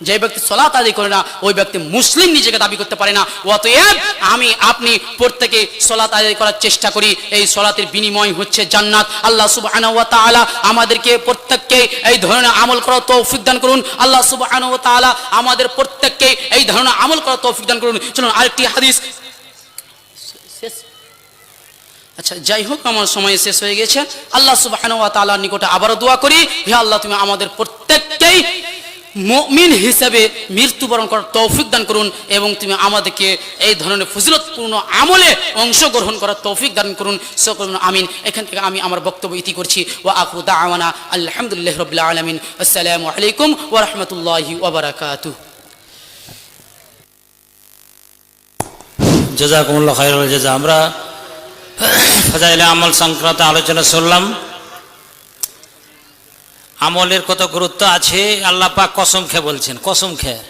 যে ব্যক্তি সালাত আদায় করে না ওই ব্যক্তি মুসলিম নিজেকে দাবি করতে পারে না। অতএব আমি আপনি প্রত্যেকে সালাত আদায় করার চেষ্টা করি, এই সালাতের বিনিময় হচ্ছে জান্নাত। আল্লাহ সুবহানাহু ওয়া তাআলা আমাদেরকে প্রত্যেককে এই ধরনের আমল করার তৌফিক দান করুন। আল্লাহ সুবহানাহু ওয়া তাআলা আমাদের প্রত্যেককে এই ধরনের আমল করার তৌফিক দান করুন। চলুন আরেকটি হাদিস। আচ্ছা, যাই হোক, আমার সময় শেষ হয়ে গেছে। আল্লাহ সুবহানাহু ওয়া তাআলার নিকটে আবারও দোয়া করি, হে আল্লাহ, তুমি আমাদের প্রত্যেককেই মুমিন হিসেবে মৃত্যুবরণ করার তৌফিক দান করুন এবং তুমি আমাদেরকে এই ধরনের ফজিলতপূর্ণ আমলে অংশগ্রহণ করার তৌফিক দান করুন। সকল আমিন। এখান থেকে আমি আমার বক্তব্য ইতি করছি। ওয়া আখিরু দাওয়ানা আলহামদুলিল্লাহি রাব্বিল আলামিন। আসসালামু আলাইকুম ওয়া রাহমাতুল্লাহি ওয়া বারাকাতুহু। জাযাকুমুল্লাহু খায়রাল জাযা। আমরা ফাজাইলে আমল সংক্রান্ত আলোচনা শুনলাম। আমলের কত গুরুত্ব আছে আল্লাহ পাক কসম খেয়ে বলছেন, কসম খেয়ে